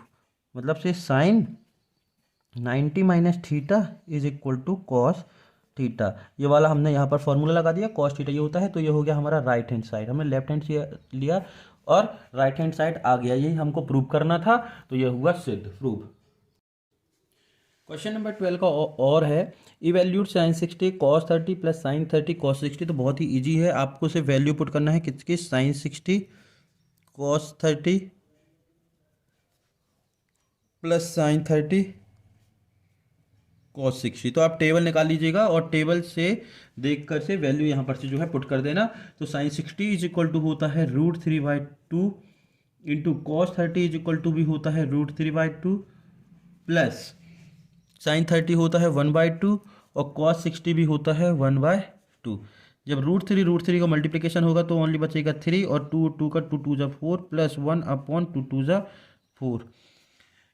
मतलब से sine 90 minus theta is equal to cos theta, ये वाला हमने यहाँ पर फॉर्मूला लगा दिया, कॉस थीटा ये होता है, तो ये हो गया हमारा राइट हैंड साइड, हमने लेफ्ट हैंड से लिया और राइट हैंड साइड आ गया, यही हमको प्रूव करना था, तो ये हुआ सिद्ध, प्रूव। क्वेश्चन नंबर 12 का और है, evaluate sine 60 cos 30 plus sine 30 cos 60, तो बहुत ही इजी है, आपको सिर्फ वैल्यू पुट करना है किसकी, sine 60 cos 30 plus sine 30 cos 60, तो आप टेबल निकाल लीजिएगा और टेबल से देखकर से वैल्यू यहाँ पर से जो है पुट कर देना, तो साइन 60 इज इक्वल टू होता है √3/2 into cos 30 is equal to भी होता है √3/2 प्लस साइन 30 होता है 1/2 और कॉस 60 भी होता है 1/2। जब रूट थ्री का मल्टीप्लिकेशन होगा तो ओनली बचेगा 3 और टू का 2 2 4 प्लस 1/2 2 4।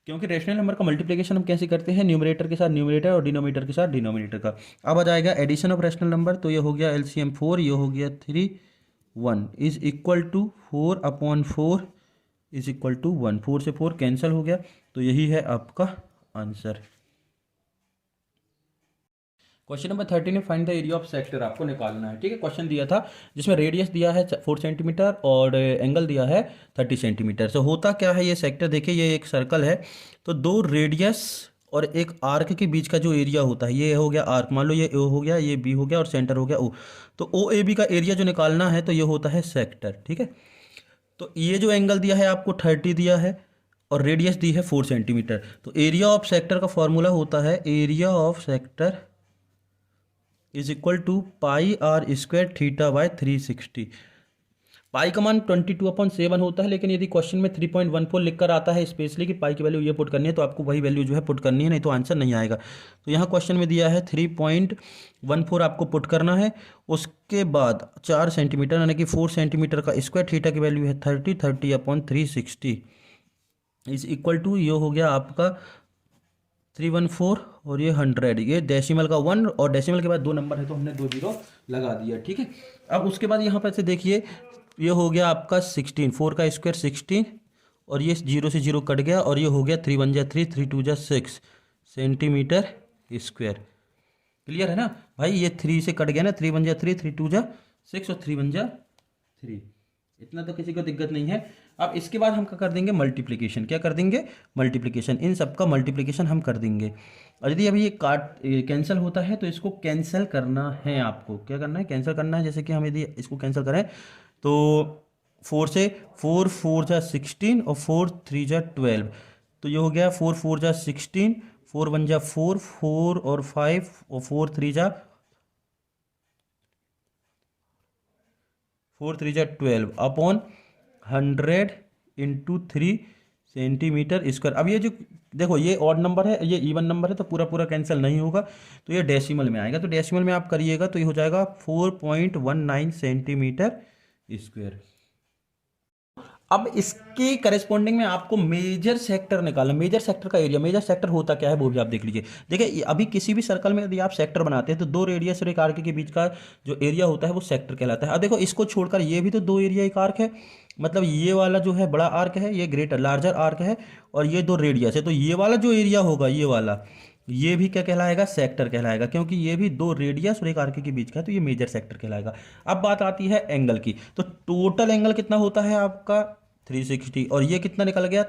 क्योंकि रेशनल नंबर का मल्टीप्लिकेशन हम कैसे करते हैं, न्यूमरेटर के साथ न्यूमरेटर और डिनोमिनेटर के साथ डिनोमिनेटर का। अब आ जाएगा एडिशन ऑफ रेशनल नंबर, तो ये हो गया एलसीएम 4, ये हो गया 3 1 is equal to 4/4 is equal to 1। 4 से 4 कैंसिल हो गया, तो यही है आपका आंसर। क्वेश्चन नंबर 13 में find the area of sector आपको निकालना है। ठीक है, क्वेश्चन दिया था जिसमें रेडियस दिया है 4 सेंटीमीटर और एंगल दिया है 30 सेंटीमीटर। से होता क्या है ये सेक्टर, देखिए ये एक सर्कल है, तो दो रेडियस और एक आर्क के बीच का जो एरिया होता है, ये हो गया आर्क, मान लो ये ओ हो गया, ये बी हो गया और सेंटर हो गया ओ, तो ओ ए बी का एरिया जो निकालना है तो ये होता है सेक्टर। ठीक है, तो ये जो एंगल दिया है आपको 30 दिया है और रेडियस दी है 4 सेंटीमीटर, तो एरिया ऑफ सेक्टर का फॉर्मूला होता है area of sector is equal to pi R square theta by 360। Pi का मान 22/7 होता है, लेकिन यदि क्वेश्चन में 3.14 लिखकर आता है स्पेशली कि पाई की वैल्यू ये पुट करनी है, तो आपको वही वैल्यू जो है पुट करनी है, नहीं तो आंसर नहीं आएगा। तो यहाँ क्वेश्चन में दिया है 3.14 आपको पुट करना है। उसके बाद 4 सेंटीमीटर यानी कि 4 सेंटीमीटर का स्क्वायर, थीटा की वैल्यू है 30/360 इज इक्वल टू, ये हो गया आपका 314 और ये 100, ये डेसिमल का 1 और डेसिमल के बाद 2 नंबर है तो हमने 2 जीरो लगा दिया। ठीक है, अब उसके बाद यहाँ पर से देखिए ये हो गया आपका 16, 4 का स्क्वायर 16 और ये 0 से 0 कट गया और ये हो गया 3 1 3 3 2 6 सेंटीमीटर स्क्वायर। क्लियर है ना भाई, ये 3 से कट गया ना, 3 1 3 3 2 6 और 3 1 3, इतना तो किसी को दिक्कत नहीं है। अब इसके बाद हम क्या कर देंगे, मल्टीप्लिकेशन। क्या कर देंगे, मल्टीप्लिकेशन, इन सब का मल्टीप्लिकेशन हम कर देंगे। और यदि अभी ये कैंसिल होता है तो इसको कैंसिल करना है, आपको क्या करना है, कैंसिल करना है। जैसे कि हम यदि इसको कैंसिल करें तो 4 से 4 4 16 और 4 3 12, तो ये हो गया 4 4 16, 4 1 4 4 और 5 और 4 3 12 अपॉन 100 इंटू 3 सेंटीमीटर स्क्वायर। अब ये जो देखो ये ऑड नंबर है, ये इवन नंबर है, तो पूरा पूरा कैंसिल नहीं होगा, तो ये डेसिमल में आएगा, तो डेसिमल में आप करिएगा तो ये हो जाएगा 4.19 सेंटीमीटर स्क्वायर। अब इसके करेस्पॉन्डिंग में आपको मेजर सेक्टर निकालना, मेजर सेक्टर का एरिया। मेजर सेक्टर होता क्या है वो भी आप देख लीजिए। देखिए अभी किसी भी सर्कल में यदि आप सेक्टर बनाते हैं तो 2 रेडियस और एक आर्क के बीच का जो एरिया होता है वो सेक्टर कहलाता है। अब देखो इसको छोड़कर ये भी तो 2 एरिया एक आर्क है, मतलब ये वाला जो है बड़ा आर्क है, ये ग्रेटर लार्जर आर्क है और ये 2 रेडियस है, तो ये वाला जो एरिया होगा ये वाला, ये भी क्या कहलाएगा, सेक्टर कहलाएगा, क्योंकि ये भी 2 रेडियस और एक आर्क के बीच का है, तो ये मेजर सेक्टर कहलाएगा। अब बात आती है एंगल की, तो टोटल एंगल कितना होता है आपका 360 और ये कितना निकल गया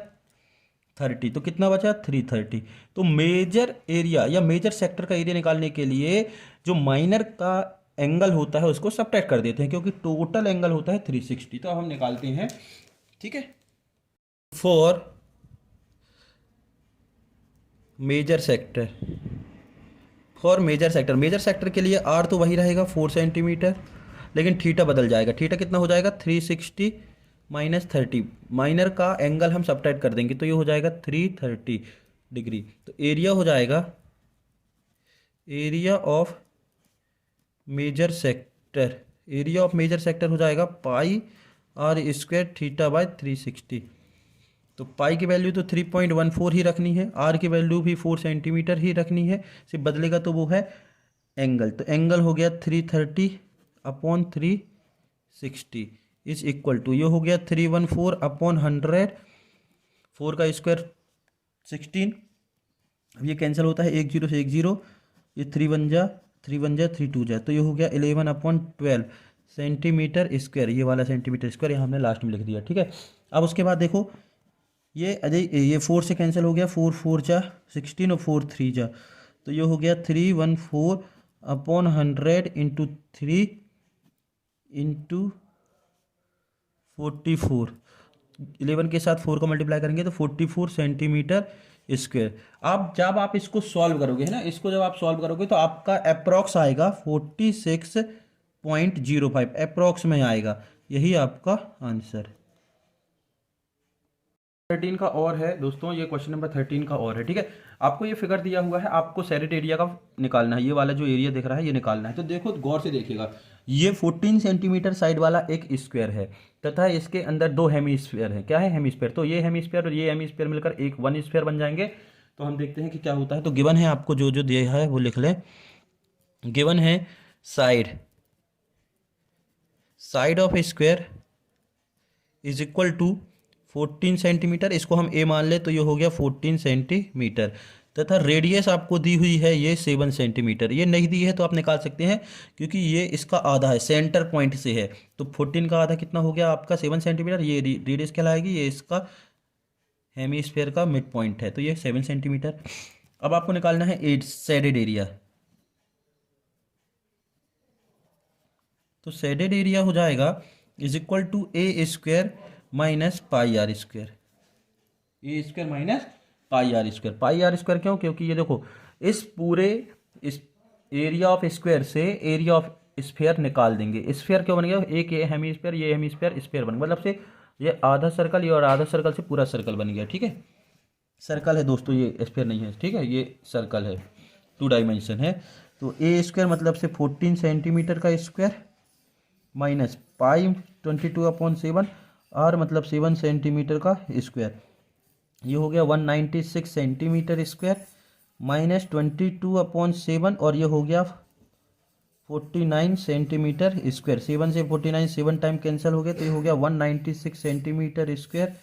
30, तो कितना बचा 330। तो मेजर एरिया या मेजर सेक्टर का एरिया निकालने के लिए जो माइनर का एंगल होता है उसको सब्ट्रैक्ट कर देते हैं, क्योंकि टोटल एंगल होता है 360। तो अब हम निकालते हैं, ठीक है, for major sector, for major sector, major sector के लिए आर तो वही रहेगा 4 सेंटीमीटर, लेकिन थीटा बदल जाएगा। थीटा कितना हो जाएगा 360 माइनस 30, माइनर का एंगल हम सब्ट्रैक्ट कर देंगे तो ये हो जाएगा 330 डिग्री। तो एरिया हो जाएगा, area of major sector, area of major sector हो जाएगा pi R square theta by 360। तो पाई की वैल्यू तो 3.14 ही रखनी है, आर की वैल्यू भी 4 सेंटीमीटर ही रखनी है, सिर्फ बदलेगा तो वो है एंगल। तो एंगल हो गया 330/360 इज इक्वल टू, ये हो गया 314/100, 4 का स्क्वायर 16, अब ये कैंसिल होता है 1 0 से 1 0, ये 3 1 3 2 तो ये हो गया 11/12 सेंटीमीटर स्क्वायर, ये वाला सेंटीमीटर स्क्वायर यहाँ हमने लास्ट में लिख दिया। ठीक है, अब उसके बाद देखो ये 4 से कैंसिल हो गया, 4 4 16 और 4 3 तो ये हो गया 314/100 इंटू 3 इंटू 44, 11 के साथ 4 को मल्टीप्लाई करेंगे तो 44 सेंटीमीटर स्क्वायर। अब जब आप इसको सॉल्व करोगे है ना, इसको जब आप सॉल्व करोगे तो आपका अप्रॉक्स आएगा 46.05, अप्रॉक्स में आएगा, यही आपका आंसर। 13 का और है दोस्तों, ये क्वेश्चन नंबर 13 का और है। ठीक है, आपको ये फिगर दिया हुआ है, आपको सैडेड एरिया का निकालना है, ये वाला जो एरिया दिख रहा है ये निकालना है। तो देखो गौर से देखिएगा, ये 14 सेंटीमीटर साइड वाला एक स्क्वायर है तथा इसके अंदर दो हेमीस्फीयर है। क्या है? हेमीस्फीयर। तो ये हेमीस्फीयर और ये हेमीस्फीयर मिलकर एक वन स्फीयर बन जाएंगे। तो हम देखते हैं कि क्या होता है। तो गिवन है, आपको जो जो दिया है वो लिख लें। गिवन है side of square is equal to 14 centimetre, इसको हम ए मान ले तो ये हो गया 14 सेंटीमीटर, तथा रेडियस आपको दी हुई है ये 7 सेंटीमीटर। ये नहीं दी है तो आप निकाल सकते हैं, क्योंकि ये इसका आधा है, सेंटर पॉइंट से है। तो 14 का आधा कितना हो गया आपका? 7 सेंटीमीटर। ये रेडियस कहलाएगी, ये इसका हेमीस्फेयर का मिड पॉइंट है, तो ये 7 सेंटीमीटर। अब आपको निकालना है एट शेडेड एरिया। तो शेडेड एरिया हो जाएगा is equal to A square minus pi R square. A square minus pi R square. Pi R square क्यों? क्योंकि ये देखो, इस पूरे इस एरिया ऑफ स्क्वायर से एरिया ऑफ स्फीयर निकाल देंगे। स्फीयर क्यों बन गया? एक ये हेमीस्फीयर, ये हेमीस्फीयर, स्फीयर बन गया, मतलब से ये आधा सर्कल, ये और आधा सर्कल से पूरा सर्कल बन गया। ठीक है, सर्कल है दोस्तों, ये स्फीयर नहीं है। ठीक है, ये सर्कल है, 2 डायमेंशन है। तो ए स्क्वायर मतलब से 14 सेंटीमीटर का स्क्वायर माइनस पाई 22/7, आर मतलब 7 सेंटीमीटर का स्क्वायर, ये हो गया 196 सेंटीमीटर स्क्वायर माइनस 22/7, और ये हो गया 49 सेंटीमीटर स्क्वायर। 7 से 49 7 टाइम कैंसिल हो गया, तो ये हो गया 196 सेंटीमीटर स्क्वायर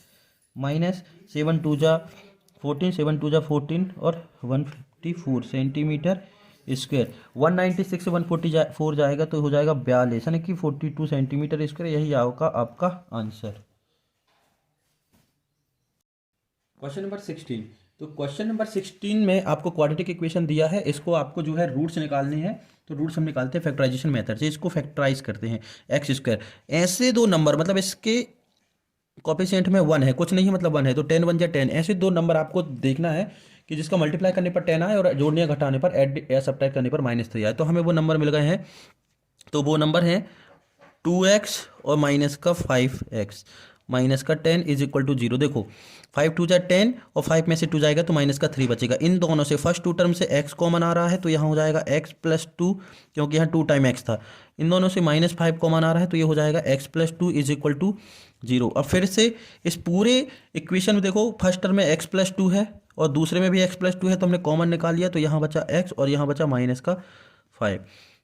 माइनस 7 2 जा 14, 7 2 जा 14 और 154 सेंटीमीटर स्क्वायर। 196 से 144 जाएगा तो हो जाएगा 42, यानी कि 42 सेंटीमीटर स्क्वायर। यही होगा आपका आंसर। Question number 16। तो क्वेश्चन नंबर 16 में आपको क्वाड्रेटिक इक्वेशन दिया है, इसको आपको जो है रूट्स निकालने हैं। तो रूट्स हम निकालते हैं फैक्टराइजेशन मेथड से, इसको फैक्टराइज करते हैं। एक्स स्क्वायर, ऐसे दो नंबर, मतलब इसके कोफिशिएंट में 1 है, कुछ नहीं है मतलब 1 है, तो 10 1 जा 10, ऐसे दो नंबर आपको देखना है कि जिसका मल्टीप्लाई करने पर 10 आए और जोड़ने या घटाने पर ऐड या सब्ट्रैक्ट करने पर -3 आए। तो हमें वो नंबर मिल गए हैं। तो वो नंबर है 2x और माइनस का 5x माइनस का 10 इज इक्वल टू 0। देखो 5 2 जा 10 और 5 में से 2 जाएगा तो माइनस का 3 बचेगा। इन दोनों से फर्स्ट टू टर्म से x कॉमन आ रहा है, तो यहाँ हो जाएगा x प्लस 2, क्योंकि यहाँ 2 टाइम x था। इन दोनों से -5 कॉमन आ रहा है, तो ये हो जाएगा x plus 2 is equal to 0। अब फिर से इस पूरे इक्वेशन में देखो, फर्स्ट टर्म में x प्लस 2 है और दूसरे में भी x प्लस 2 है, तो हमने कॉमन निकाल लिया, तो यहाँ बचा x और यहाँ बचा -5।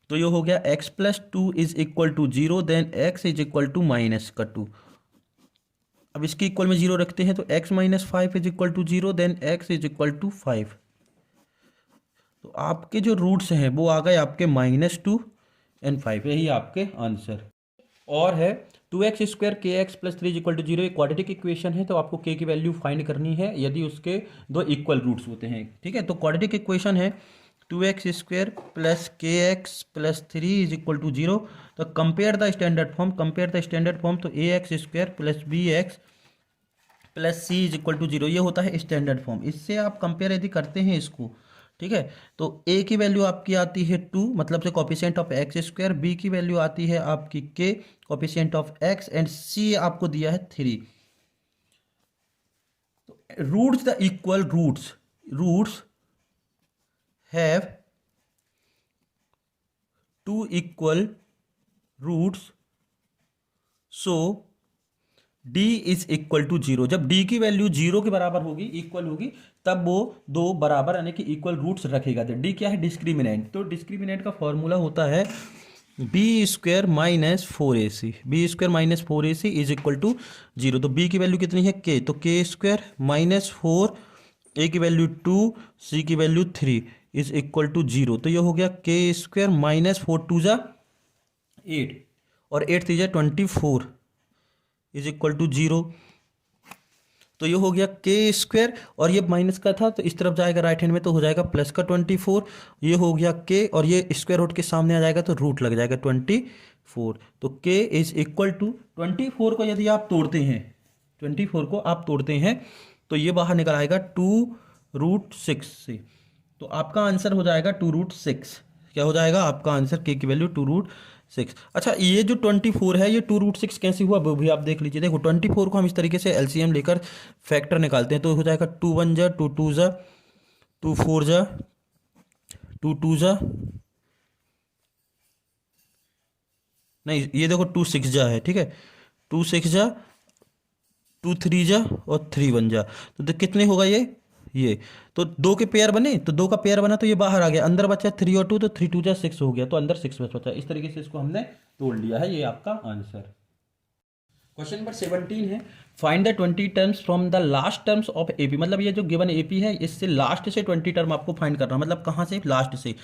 तो ये हो गया x plus 2 is equal to 0, then x is equal to -2। अब इसके इक्वल में 0 रखते हैं, तो x minus 5 is equal to 0, then x is equal to 5। तो आपके जो रूट्स हैं वो आ गए आपके -2 और 5, यही आपके आंसर। और है 2x स्क्वायर के एक्स प्लस 3 इक्वल टू 0, एक क्वाड्रेटिक इक्वेशन है। तो आपको k की वैल्यू फाइंड करनी है यदि उसके दो इक्वल रूट्स होते हैं। ठीक है, तो क्वाड्रेटिक इक्वेशन है 2x square plus k x plus 3 is equal to 0। तो कंपेयर द स्टैंडर्ड फॉर्म, तो a x square plus b x plus C is equal to 0, ये होता है स्टैंडर्ड फॉर्म। इससे आप कंपेयर यदि करते हैं इसको, ठीक है, तो a की वैल्यू आपकी आती है 2, मतलब से coefficient of X square, b की वैल्यू आती है आपकी k, coefficient of x, and c आपको दिया है 3। तो roots the equal roots have 2 equal roots, so d is equal to 0। जब d की वैल्यू 0 के बराबर होगी, इक्वल होगी, तब वो दो बराबर यानी कि इक्वल रूट्स रखेगा। तो d क्या है? डिस्क्रिमिनेंट। तो डिस्क्रिमिनेंट का फॉर्मूला होता है b square minus 4ac is equal to 0। तो b की वैल्यू कितनी है? k, तो k स्क्वायर माइनस 4, a की वैल्यू 2, c की वैल्यू 3 इज इक्वल टू 0। तो ये हो गया k स्क्वायर माइनस 4 2 जा 8 और 8 3 जा 24 इज इक्वल टू 0। तो ये हो गया के स्क्वायर, और ये माइनस का था तो इस तरफ जाएगा राइट हैंड में, तो हो जाएगा प्लस का 24। ये हो गया के, और ये स्क्वायर रूट के सामने आ जाएगा तो रूट लग जाएगा 24। तो के इज इक्वल टू 24 को यदि आप तोड़ते हैं, 24 को आप तोड़ते हैं तो ये बाहर निकल आएगा 2√6 से। तो आपका आंसर हो जाएगा 2√6। क्या हो जाएगा आपका आंसर? के की वैल्यू 2√6 6। अच्छा, ये जो 24 है ये 2√6 कैसे हुआ वो भी आप देख लीजिए। देखो 24 को हम इस तरीके से एलसीएम लेकर फैक्टर निकालते हैं तो हो जाएगा 2 1 जा, 2 2 जा, 2 4 जा, 2 2 जा, नहीं ये देखो 2 6 जा है, ठीक है, 2 6 जा, 2 3 जा और 3 1 जा। तो कितने होगा ये तो दो के पेयर बने, तो दो का पेयर बना तो ये बाहर आ गया, अंदर बचा 3 और 2, तो 3 2 जा 6 हो गया, तो अंदर 6 बचा। इस तरीके से इसको हमने तोड़ लिया है, ये आपका आंसर। क्वेश्चन नंबर 17 है, find the 20 terms from the last terms of AP. मतलब ये जो गिवन एपी है इससे लास्ट से 20 टर्म आपको फाइंड करना है। मतलब कहाँ से? लास्ट से।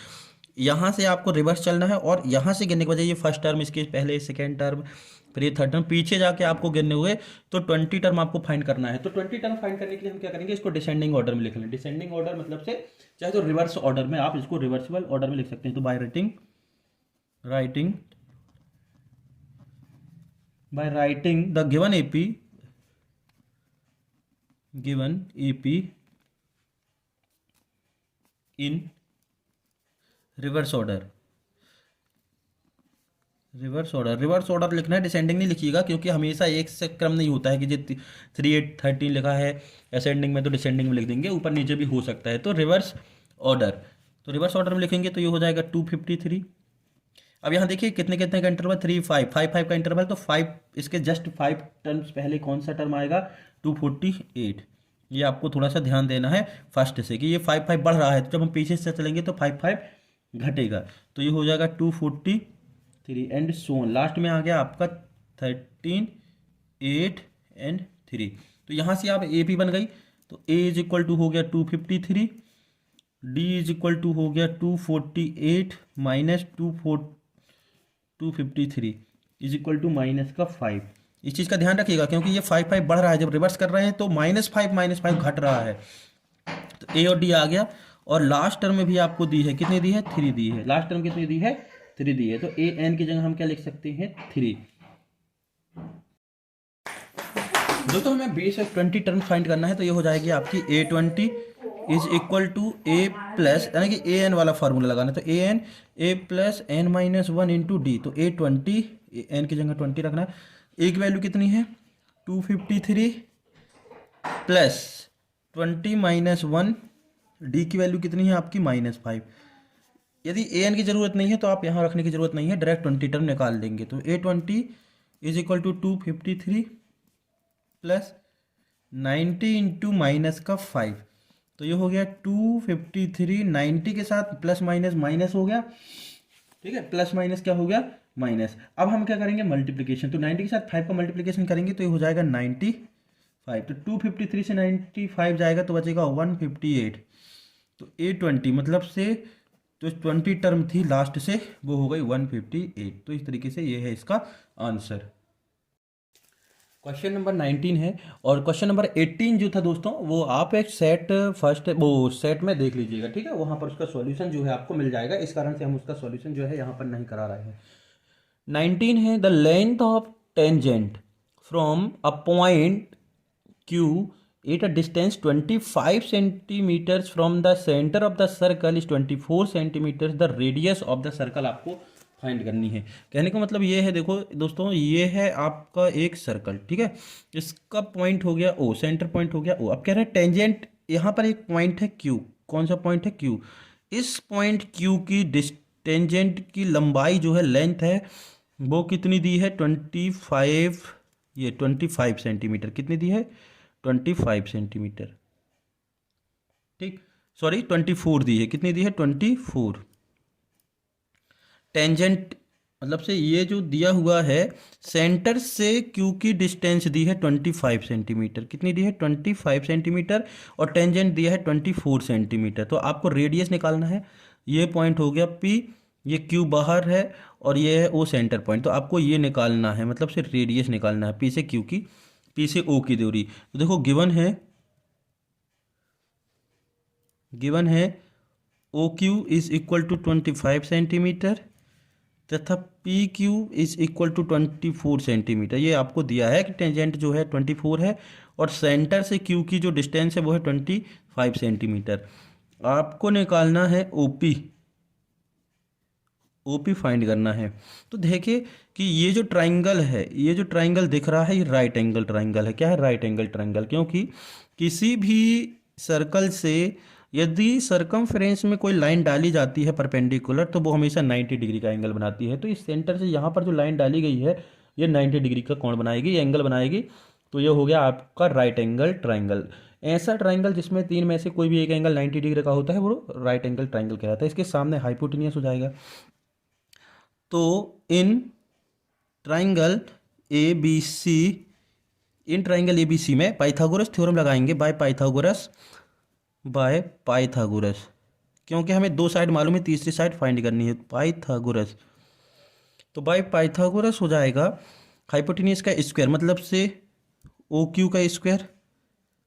यहाँ से आपको रिवर्स चलना है और यहाँ से गिनने के बजाय ये फर्स्ट टर्म, इसके पहले सेकेंड टर्म, फिर ये थर्ड टर्म, पीछे जाके आपको गिनने हुए तो 20 टर्म आपको फाइंड करना है। तो 20 टर्म फाइंड करने के लिए हम क्या करेंगे, इसको डिसेंडिंग ऑर्डर में लिख लें। डिसेंडिंग ऑर्डर मतलब से चाहे तो रिवर्स ऑर्डर में, आप इसको रिवर्सिबल ऑर्डर में लिख सकते हैं। तो by writing the given AP in reverse order लिखना है, डिसेंडिंग नहीं लिखिएगा, क्योंकि हमेशा एक से क्रम नहीं होता है कि जो 3 8 13 लिखा है असेंडिंग में तो डिसेंडिंग में लिख देंगे, ऊपर नीचे भी हो सकता है। तो रिवर्स ऑर्डर में लिखेंगे तो ये हो जाएगा 253। अब यहाँ देखिए कितने कितने का इंटरवल, 3 5 5 5 का इंटरवल, तो 5 इसके जस्ट 5 टर्म्स पहले कौन सा टर्म आएगा, 248। ये आपको थोड़ा सा ध्यान देना है फर्स्ट से कि ये 5 5 बढ़ रहा है, तो जब हम पीछे से चलेंगे तो 5 5 घटेगा, तो ये हो जाएगा 243 एंड सो लास्ट में आ गया आपका 13 8 एंड 3। तो यहाँ से आप ए पी बन गई, तो ए इज इक्वल टू हो गया 253, डी इज इक्वल टू हो गया 248 minus 253 is equal to minus का 5। इस चीज़ का ध्यान रखिएगा क्योंकि ये 5 5 बढ़ रहा है, जब रिवर्स कर रहे हैं तो -5 घट रहा है। तो ए और डी आ गया, और लास्ट टर्म में भी आपको दी है, कितनी दी है, 3 दी है। लास्ट टर्म कितनी दी है, 3 दी है, तो ए एन की जगह हम क्या लिख सकते हैं, 3। दोस्तों हमें बेस ऑफ 20 टर्म फाइंड करना है, तो ये हो जाएगी आपकी A20 is equal to a plus, यानी कि ए एन वाला फार्मूला लगाना है, तो a n a plus n minus 1 into D. तो A20 एन की जगह 20 रखना है। ए की वैल्यू कितनी है, 253 प्लस 20 माइनस 1, डी की वैल्यू कितनी है आपकी -5। यदि ए एन की ज़रूरत नहीं है तो आप यहाँ रखने की ज़रूरत नहीं है, डायरेक्ट 20 टर्म निकाल देंगे। तो A20 is equal to 253 plus 90 into minus का 5, तो ये हो गया 253। 90 के साथ प्लस माइनस माइनस हो गया, ठीक है, प्लस माइनस क्या हो गया, माइनस। अब हम क्या करेंगे, मल्टीप्लिकेशन, तो 90 के साथ 5 का मल्टीप्लिकेशन करेंगे तो ये हो जाएगा 95। तो 253 से 95 जाएगा तो बचेगा 158। तो A20 मतलब से तो 20 टर्म थी लास्ट से, वो हो गई 158। तो इस तरीके से ये है इसका आंसर। क्वेश्चन नंबर 19 है, और क्वेश्चन नंबर 18 जो था दोस्तों वो आप एक सेट फर्स्ट वो सेट में देख लीजिएगा, ठीक है, वहाँ पर उसका सॉल्यूशन जो है आपको मिल जाएगा। इस कारण से हम उसका सॉल्यूशन जो है यहाँ पर नहीं करा रहे हैं। 19 है, the length of tangent from a point Q at a distance 25 centimetres from the centre of the circle is 24 centimetres, the radius of the circle आपको फाइंड करनी है। कहने का मतलब ये है, देखो दोस्तों ये है आपका एक सर्कल, ठीक है, इसका पॉइंट हो गया O, सेंटर पॉइंट हो गया O। अब कह रहे हैं टेंजेंट, यहाँ पर एक पॉइंट है Q, कौन सा पॉइंट है, Q। इस पॉइंट Q की टेंजेंट की लंबाई जो है, लेंथ है, वो कितनी दी है, 25, ये 25 सेंटीमीटर, कितनी दी है, 25 सेंटीमीटर, ठीक, सॉरी 24 दी है, कितनी दी है, 24। टेंजेंट मतलब से ये जो दिया हुआ है, सेंटर से क्यू की डिस्टेंस दी है 25 सेंटीमीटर, कितनी दी है, 25 सेंटीमीटर, और टेंजेंट दिया है 24 सेंटीमीटर। तो आपको रेडियस निकालना है। ये पॉइंट हो गया P, ये Q बाहर है, और ये है O सेंटर पॉइंट। तो आपको ये निकालना है, मतलब से रेडियस निकालना है P से Q की, P से O की दूरी। तो देखो गिवन है OQ is equal to 25 centimetre तथा PQ is equal to 24 centimetre. ये आपको दिया है कि टेंजेंट जो है 24 है, और सेंटर से Q की जो डिस्टेंस है वो है 25 सेंटीमीटर। आपको निकालना है OP, ओपी फाइंड करना है। तो देखिए कि ये जो ट्राइंगल है, ये जो ट्राइंगल दिख रहा है, ये राइट एंगल ट्राइंगल है। क्या है? Right angle triangle. क्योंकि किसी भी सर्कल से यदि सरकमफ्रेंस में कोई लाइन डाली जाती है परपेंडिकुलर, तो वो हमेशा 90 डिग्री का एंगल बनाती है। तो इस सेंटर से यहाँ पर जो लाइन डाली गई है, ये 90 डिग्री का कोण बनाएगी, ये एंगल बनाएगी। तो ये हो गया आपका राइट एंगल ट्राइंगल। ऐसा ट्राइंगल जिसमें तीन में से कोई भी एक एंगल 90 डिग्री का होता है, वो राइट एंगल ट्राइंगल कहलाता है। इसके सामने हाइपोटेन्यूस हो जाएगा। तो in triangle A B C, in triangle A B C में पाइथागोरस थ्योरम लगाएंगे, बाय पाइथागोरस। क्योंकि हमें दो साइड मालूम है, तीसरी साइड फाइंड करनी है, पाइथागोरस। तो बाय पाइथागोरस हो जाएगा हाइपोटेन्यूस का स्क्वायर, मतलब से ओ क्यू का स्क्वायर।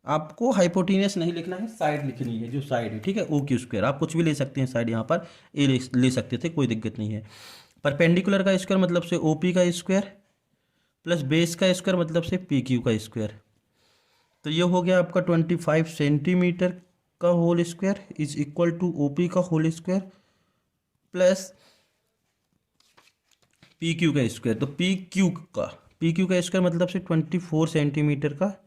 आपको हाइपोटेन्यूस नहीं लिखना है, साइड लिखनी है, जो साइड है, ठीक है, ओ क्यू स्क्वायर। आप कुछ भी ले सकते हैं साइड, यहाँ पर ए ले सकते थे, कोई दिक्कत नहीं है। परपेंडिकुलर का स्क्वायर मतलब से ओ पी का स्क्वायर, प्लस बेस का स्क्वायर मतलब से पी क्यू का स्क्वायर। तो ये हो गया आपका 25 सेंटीमीटर का whole square is equal to O P का whole square plus P Q का स्क्वायर। तो पी क्यू का स्क्वायर मतलब से 24 सेंटीमीटर का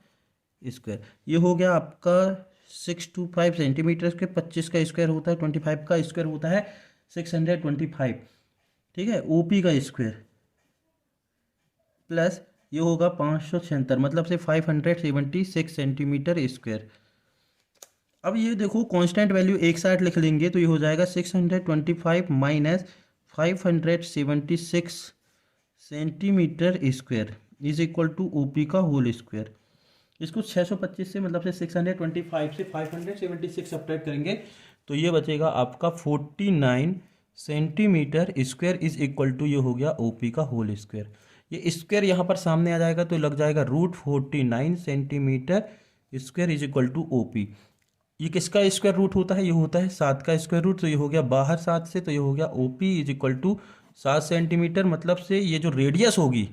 स्क्वायर। ये हो गया आपका 625 सेंटीमीटर के 25 का स्क्वायर होता है, 25 का स्क्वायर होता है 625, ठीक है, ओपी का स्क्वायर प्लस ये होगा 576 मतलब से 576 सेंटीमीटर स्क्वायर। अब ये देखो कांस्टेंट वैल्यू एक साइड लिख लेंगे, तो ये हो जाएगा 625 minus 576 centimetre square is equal to OP का होल स्क्वायर। इसको 625 से मतलब से 625 से 576 सब्ट्रैक्ट करेंगे, तो ये बचेगा आपका 49 centimetre square is equal to, ये हो गया ओपी का होल स्क्वायर। ये स्क्वायर यहाँ पर सामने आ जाएगा, तो लग जाएगा √49 centimetre square is equal to OP. ये किसका स्क्वायर रूट होता है? ये होता है 7 का स्क्वायर रूट। तो ये हो गया बाहर 7 से, तो ये हो गया OP is equal to 7 centimetre. मतलब से ये जो रेडियस होगी,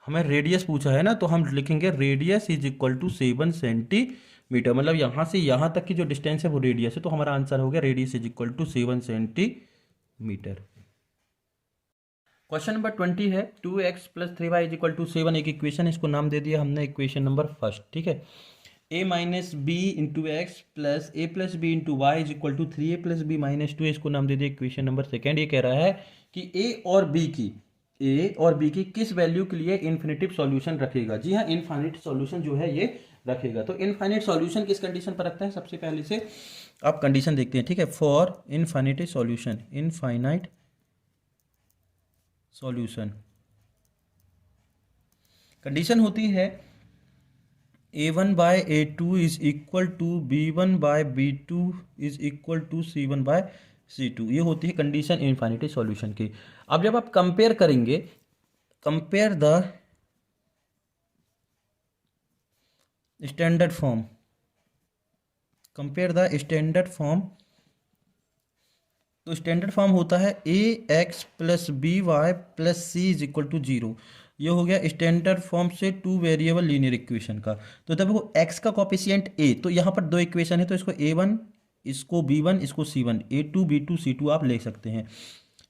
हमें रेडियस पूछा है ना, तो हम लिखेंगे radius is equal to 7 centimetre. मतलब यहाँ से यहाँ तक की जो डिस्टेंस है वो रेडियस है, तो हमारा आंसर हो गया radius is equal to 7 centimetre. Question number 20 है 2x plus 3y is equal to 7। एक इक्वेशन, इसको नाम दे दिया हमने इक्वेशन नंबर फर्स्ट, ठीक है। a minus B into X plus A plus B into Y is equal to 3a plus B minus 2, इसको नाम दे दिया इक्वेशन नंबर सेकेंड। ये कह रहा है कि ए और बी की किस वैल्यू के लिए इन्फिनिटिव सॉल्यूशन रखेगा। जी हाँ, इनफाइनाइट सॉल्यूशन जो है ये रखेगा। तो इनफाइनाइट सॉल्यूशन किस कंडीशन पर रखता है? सबसे पहले से आप कंडीशन देखते हैं, ठीक है। फॉर इनफाइनाइट सॉल्यूशन कंडीशन होती है a1 by a2 is equal to b1 by b2 is equal to c1 by c2। ये होती है कंडीशन इनफाइनिटी सॉल्यूशन की। अब जब आप कंपेयर करेंगे, कंपेयर द स्टैंडर्ड फॉर्म, तो स्टैंडर्ड फॉर्म होता है ax plus B Y plus C is equal to 0। ये हो गया स्टैंडर्ड फॉर्म से टू वेरिएबल लीनियर इक्वेशन का। तो जब वो x का कॉफिशिएंट a, तो यहाँ पर दो इक्वेशन है, तो इसको a1, इसको b1, इसको c1, a2 b2 c2 आप ले सकते हैं,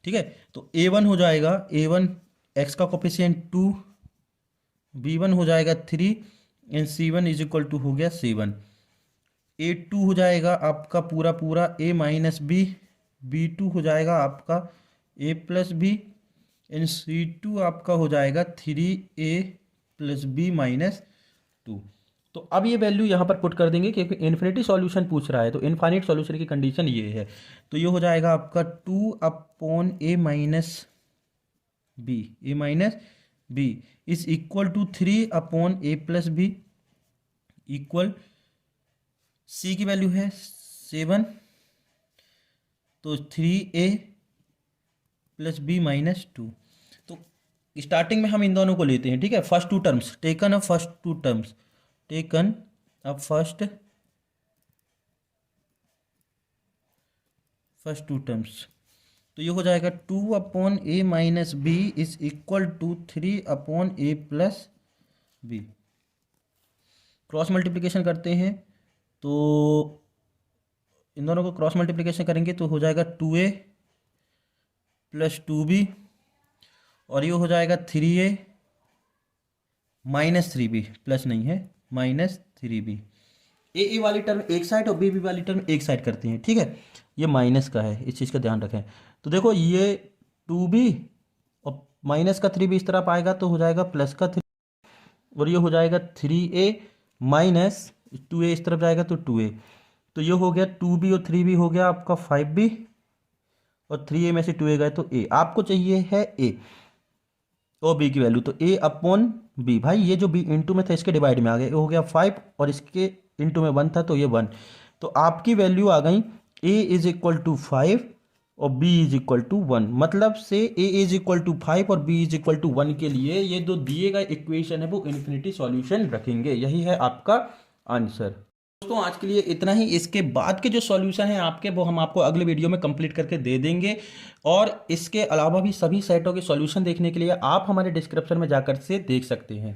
ठीक है। तो a1 हो जाएगा a1, x का कॉफिशिएंट 2, b1 हो जाएगा 3 and c1 is equal to हो गया 7। a2 हो जाएगा आपका पूरा पूरा a माइनस बी, b2 हो जाएगा आपका a plus B and c2 आपका हो जाएगा 3a प्लस बी माइनस 2। तो अब ये वैल्यू यहाँ पर पुट कर देंगे क्योंकि इन्फिनिटी सॉल्यूशन पूछ रहा है, तो इनफाइनाइट सॉल्यूशन की कंडीशन ये है। तो ये हो जाएगा आपका 2 upon a minus B is equal to 3 upon a plus B equal, c की वैल्यू है 7, तो 3a प्लस बी माइनस 2। तो स्टार्टिंग में हम इन दोनों को लेते हैं, ठीक है। First two terms taken up, first two terms. तो ये हो जाएगा 2 upon a minus B is equal to 3 upon a plus B. Cross multiplication करते हैं, तो इन दोनों को क्रॉस मल्टीप्लिकेशन करेंगे तो हो जाएगा 2a प्लस 2b और ये हो जाएगा 3a माइनस 3b, प्लस नहीं है, माइनस 3b। ए वाली टर्म एक साइड और बी वाली टर्म एक साइड करते हैं, ठीक है। ये माइनस का है, इस चीज़ का ध्यान रखें। तो देखो ये 2b और माइनस का 3b इस तरफ आएगा तो हो जाएगा प्लस का 3, और ये हो जाएगा 3a माइनस 2a इस तरफ जाएगा तो 2a। तो ये हो गया 2b और 3b हो गया आपका 5b, और 3a में से 2a गए तो a। आपको चाहिए है a और b की वैल्यू, तो a अपॉन b। भाई ये जो b इंटू में था इसके डिवाइड में आ गया, ये हो गया 5 और इसके इंटू में 1 था तो ये 1। तो आपकी वैल्यू आ गई a इज इक्वल टू 5 और b इज इक्वल टू 1। मतलब से a इज इक्वल टू 5 और b इज इक्वल टू 1 के लिए ये जो दिए गए इक्वेशन है वो इन्फिनिटी सॉल्यूशन रखेंगे। यही है आपका आंसर। दोस्तों आज के लिए इतना ही। इसके बाद के जो सॉल्यूशन है आपके वो हम आपको अगले वीडियो में कंप्लीट करके दे देंगे। और इसके अलावा भी सभी सेटों के सॉल्यूशन देखने के लिए आप हमारे डिस्क्रिप्शन में जाकर से देख सकते हैं।